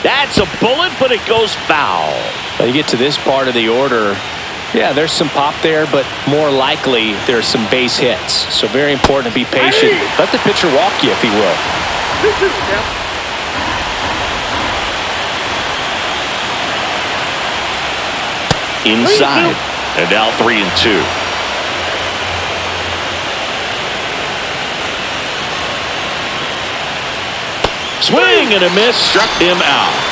That's a bullet, but it goes foul. When you get to this part of the order, Yeah, there's some pop there, but more likely there's some base hits. So very important to be patient. Let the pitcher walk you if he will. Inside. And now 3-2. Swing and a miss. Struck him out.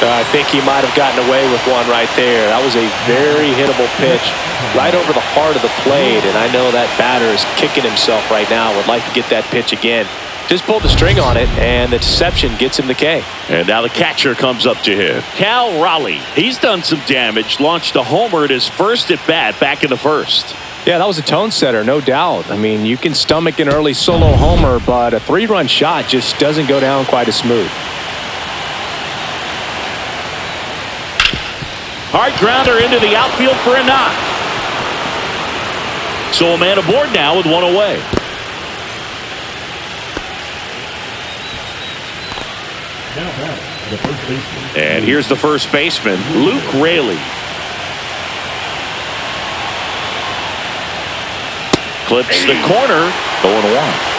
I think he might have gotten away with one right there. That was a very hittable pitch right over the heart of the plate, and I know that batter is kicking himself right now. Would like to get that pitch again. Just pulled the string on it, and the deception gets him the K. And now the catcher comes up to him. Cal Raleigh. He's done some damage. Launched a homer at his first at bat back in the first. Yeah, that was a tone setter, no doubt. I mean, you can stomach an early solo homer, but a 3-run shot just doesn't go down quite as smooth. Hard grounder into the outfield for a knock. So a man aboard now with one away. Now back, the first baseman. And here's the first baseman, Luke Raley. Clips the corner, 0-1.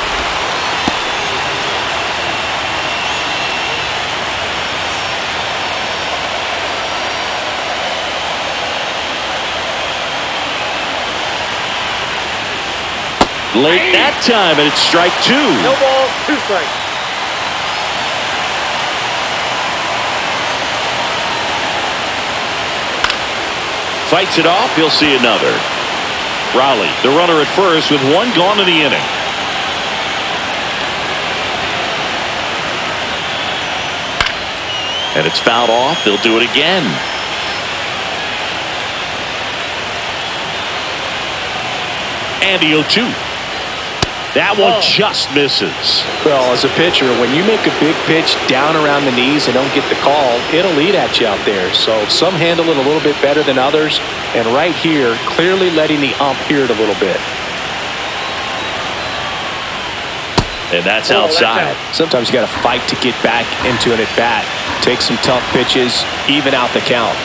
Late that time, and it's strike 2. No ball, 2 strikes. Fights it off. He'll see another. Raleigh, the runner at first, with one gone in the inning. And it's fouled off. They'll do it again. And the 0-2. That one just misses. Well, as a pitcher, when you make a big pitch down around the knees and don't get the call, it'll eat at you out there. So some handle it a little bit better than others. And right here, clearly letting the ump hear it a little bit. And that's outside. Sometimes you got to fight to get back into an at-bat. Take some tough pitches, even out the count.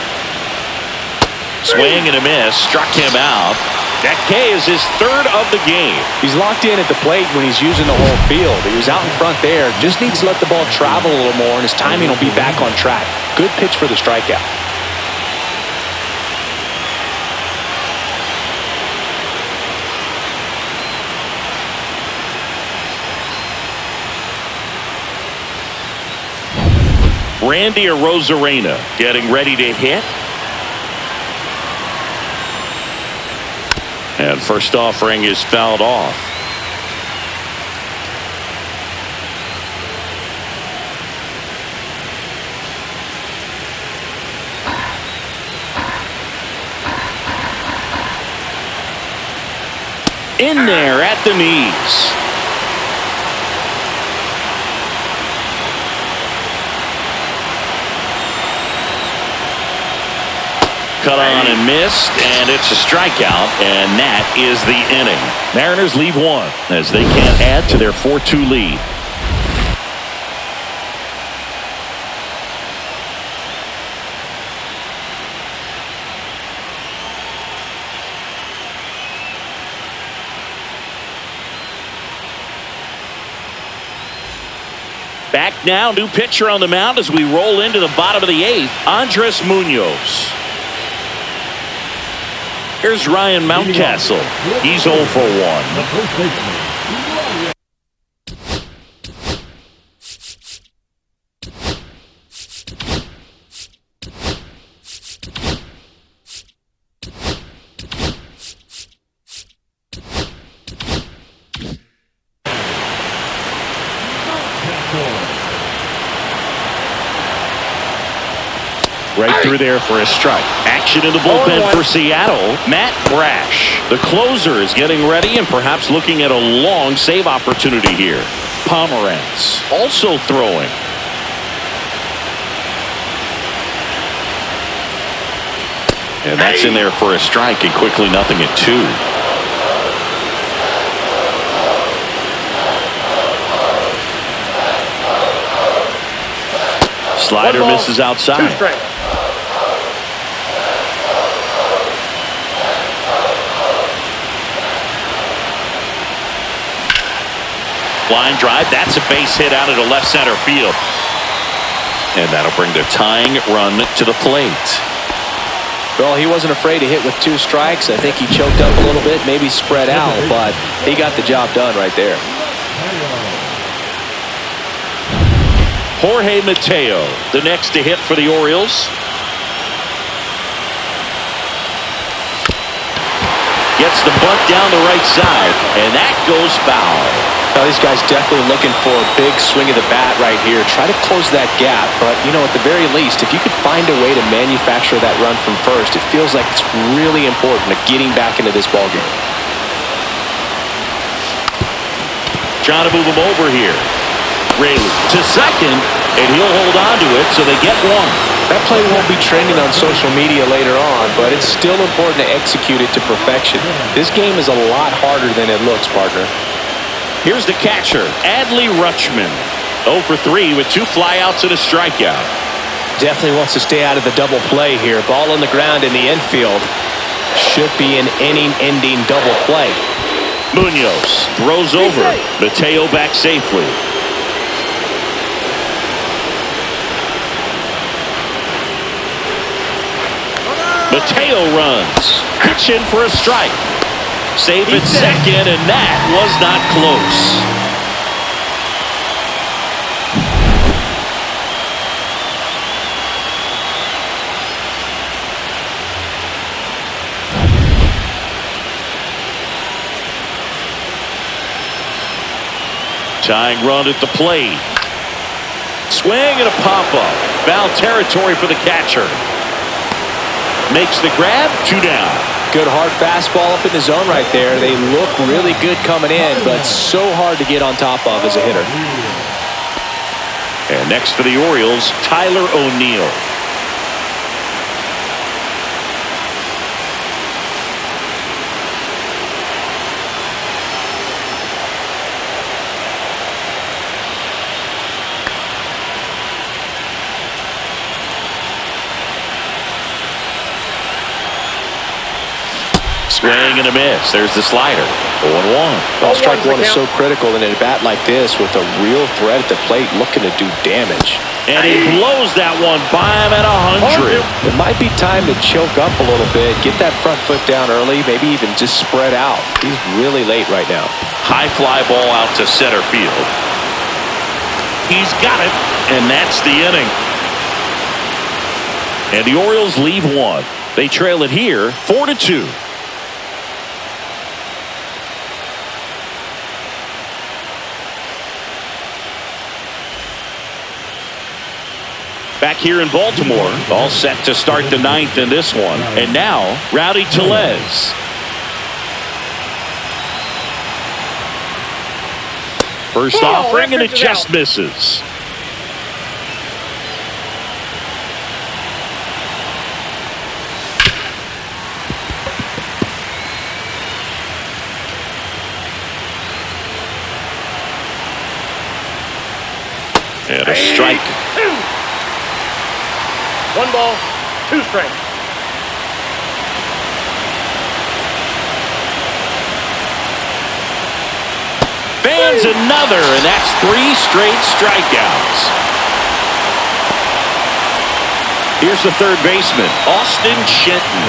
Swing and a miss. Struck him out. That K is his 3rd of the game. He's locked in at the plate when he's using the whole field. He was out in front there. Just needs to let the ball travel a little more, and his timing will be back on track. Good pitch for the strikeout. Randy Arozarena getting ready to hit. And first offering is fouled off. In there at the knees. Cut on and missed, and it's a strikeout, and that is the inning. Mariners leave one as they can't add to their 4-2 lead. Back now, new pitcher on the mound as we roll into the bottom of the 8th, Andres Munoz. Here's Ryan Mountcastle. He's 0 for 1. The first baseman. Right through there for a strike. Action in the bullpen for Seattle. Matt Brash, the closer, is getting ready and perhaps looking at a long save opportunity here. Pomeranz also throwing. And that's in there for a strike, and quickly nothing at 2. Slider misses outside. 2 strikes. Line drive. That's a base hit out into left center field. And that'll bring the tying run to the plate. Well, he wasn't afraid to hit with 2 strikes. I think he choked up a little bit, maybe spread out, but he got the job done right there. Jorge Mateo, the next to hit for the Orioles. Gets the bunt down the right side, and that goes foul. Now, these guys definitely looking for a big swing of the bat right here. Try to close that gap, but, you know, at the very least, if you could find a way to manufacture that run from first, it feels like it's really important to getting back into this ballgame. Trying to move him over here. Raley to second, and he'll hold on to it, so they get one. That play won't be trending on social media later on, but it's still important to execute it to perfection. This game is a lot harder than it looks, partner. Here's the catcher, Adley Rutschman. 0 for 3 with 2 flyouts and a strikeout. Definitely wants to stay out of the double play here. Ball on the ground in the infield. Should be an inning-ending double play. Munoz throws over. Mateo back safely. Mateo runs. Pitch in for a strike. Safe at second, and that was not close. Tying run at the plate. Swing and a pop-up. Foul territory for the catcher. Makes the grab, 2 down. Good hard fastball up in the zone right there. They look really good coming in, but so hard to get on top of as a hitter. And next for the Orioles, Tyler O'Neill. Swing and a miss. There's the slider. 0-1. Well, strike one is so critical in a bat like this with a real threat at the plate looking to do damage. And he blows that one by him at 100. It might be time to choke up a little bit, get that front foot down early, maybe even just spread out. He's really late right now. High fly ball out to center field. He's got it, and that's the inning. And the Orioles leave one. They trail it here 4-2. Back here in Baltimore, all set to start the 9th in this one. And now, Rowdy Tellez. First offering, and it just misses. And a strike. 1 ball, 2 strikes. Fans another, and that's 3 straight strikeouts. Here's the third baseman, Austin Shenton.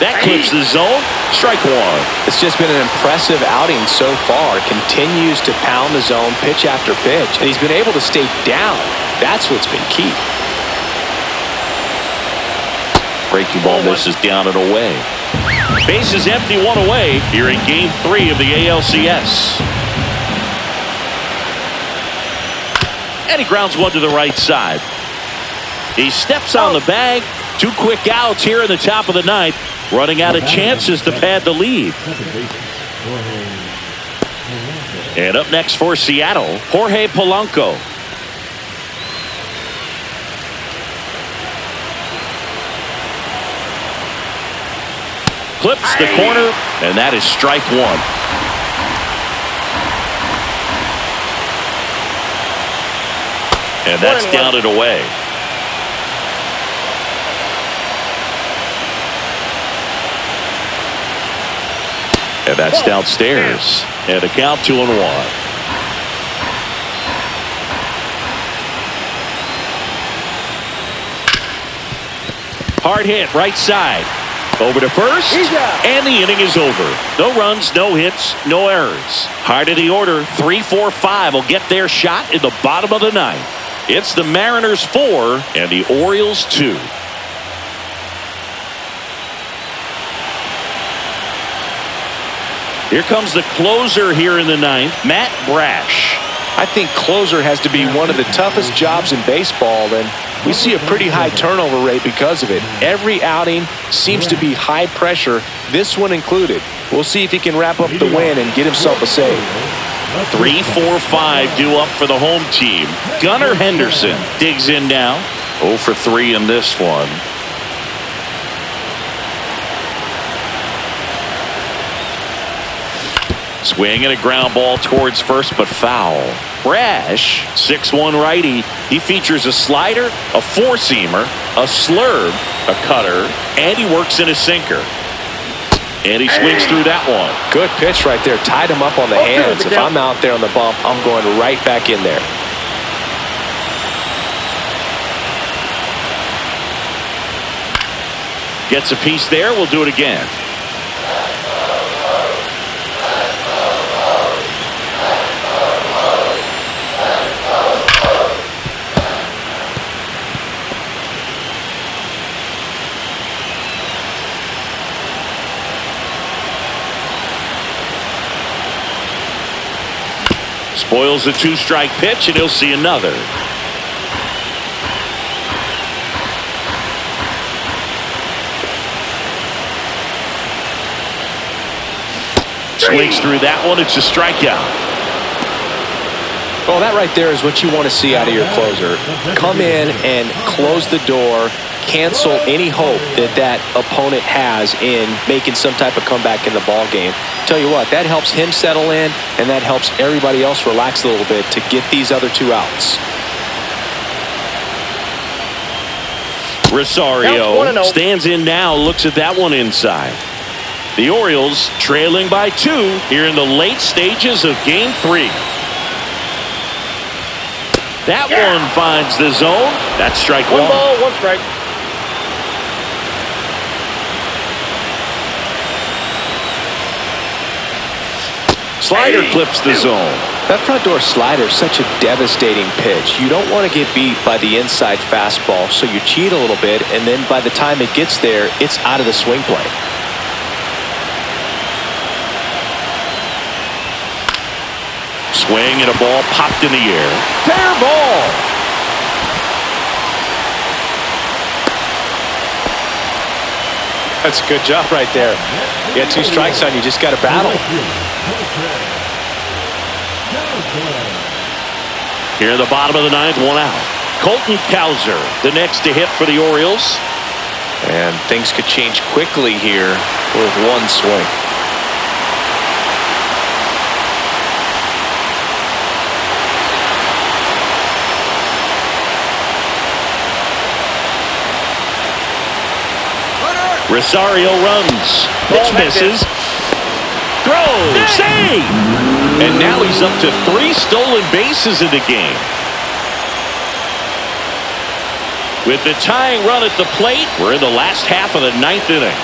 That clips the zone. Strike 1. It's just been an impressive outing so far. Continues to pound the zone pitch after pitch, and he's been able to stay down. That's what's been key. Breaking ball misses down and away. Base is empty, 1 away here in Game 3 of the ALCS. And he grounds one to the right side. He steps on the bag. 2 quick outs here in the top of the 9th. Running out of chances to pad the lead. And up next for Seattle, Jorge Polanco. Clips the corner, and that is strike 1. And that's down and away. And that's downstairs. And a count 2-1. Hard hit right side. Over to first. And the inning is over. No runs, no hits, no errors. Heart of the order, 3-4-5 will get their shot in the bottom of the ninth. It's the Mariners 4 and the Orioles 2. Here comes the closer here in the ninth, Matt Brash. I think closer has to be one of the toughest jobs in baseball, and we see a pretty high turnover rate because of it. Every outing seems to be high pressure, this one included. We'll see if he can wrap up the win and get himself a save. 3-4-5 due up for the home team. Gunnar Henderson digs in now. 0 for 3 in this one. Swing and a ground ball towards first, but foul. Brash, 6'1" righty. He features a slider, a four-seamer, a slurve, a cutter, and he works in a sinker. And he swings through that one. Good pitch right there. Tied him up on the hands. If I'm out there on the bump, I'm going right back in there. Gets a piece there. We'll do it again. Spoils a two-strike pitch, and he'll see another. Swings through that one. It's a strikeout. Well, that right there is what you want to see out of your closer. Come in and close the door, cancel any hope that opponent has in making some type of comeback in the ball game. Tell you what, that helps him settle in, and that helps everybody else relax a little bit to get these other two outs. Rosario stands in now, looks at that one inside. The Orioles trailing by 2 here in the late stages of Game 3. That one finds the zone. That's strike 1. 1 ball, 1 strike. Slider clips the zone. That front door slider is such a devastating pitch. You don't want to get beat by the inside fastball, so you cheat a little bit, and then by the time it gets there, it's out of the swing plane. Swing and a ball popped in the air. Fair ball. That's a good job right there. You got 2 strikes on you, just got to battle. Here in the bottom of the ninth, 1 out. Colton Cowser, the next to hit for the Orioles. And things could change quickly here with 1 swing. Rosario runs. Pitch misses. Throws. Save! And now he's up to 3 stolen bases in the game. With the tying run at the plate, we're in the last half of the 9th inning.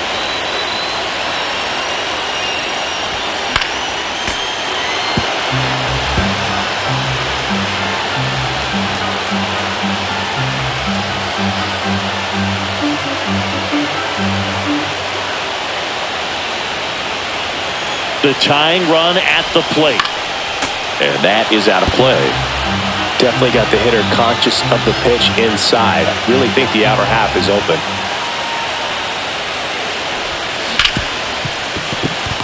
The tying run at the plate. And that is out of play. Definitely got the hitter conscious of the pitch inside. I really think the outer half is open.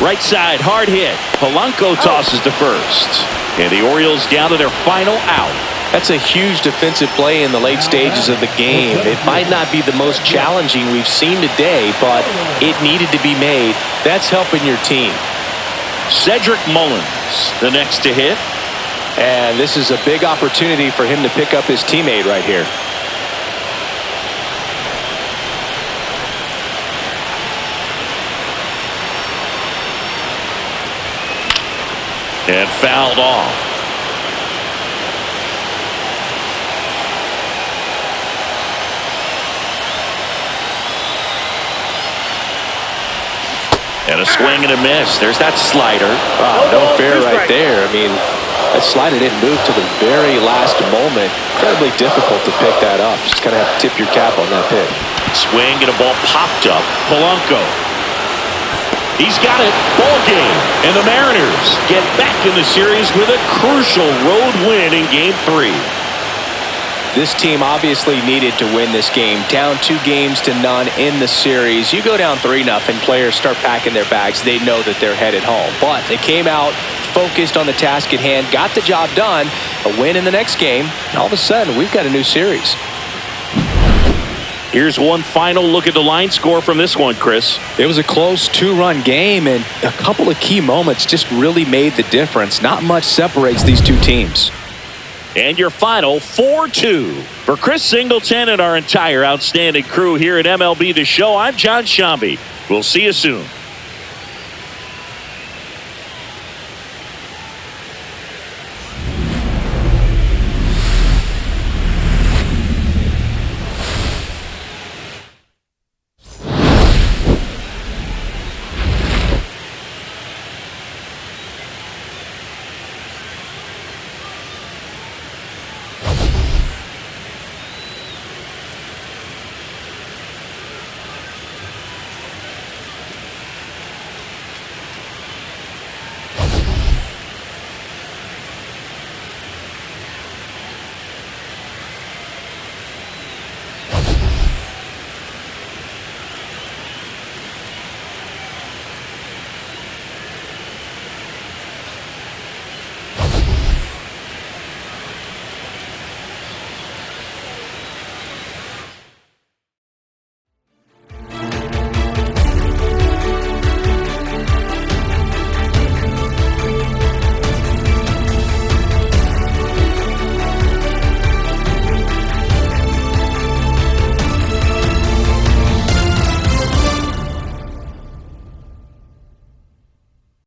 Right side, hard hit. Polanco tosses to first. And the Orioles down to their final out. That's a huge defensive play in the late stages of the game. It might not be the most challenging we've seen today, but it needed to be made. That's helping your team. Cedric Mullins, the next to hit. And this is a big opportunity for him to pick up his teammate right here. And fouled off. And a swing and a miss. There's that slider. No fair right there. I mean, that slider didn't move to the very last moment. Incredibly difficult to pick that up. Just kind of have to tip your cap on that pitch. Swing and a ball popped up. Polanco. He's got it. Ball game. And the Mariners get back in the series with a crucial road win in Game 3. This team obviously needed to win this game. Down 2-0 in the series. You go down 3-0, players start packing their bags. They know that they're headed home. But they came out focused on the task at hand, got the job done, a win in the next game, and all of a sudden we've got a new series. Here's one final look at the line score from this one, Chris. It was a close 2-run game, and a couple of key moments just really made the difference. Not much separates these two teams. And your final 4-2. For Chris Singleton and our entire outstanding crew here at MLB The Show, I'm John Shambi. We'll see you soon.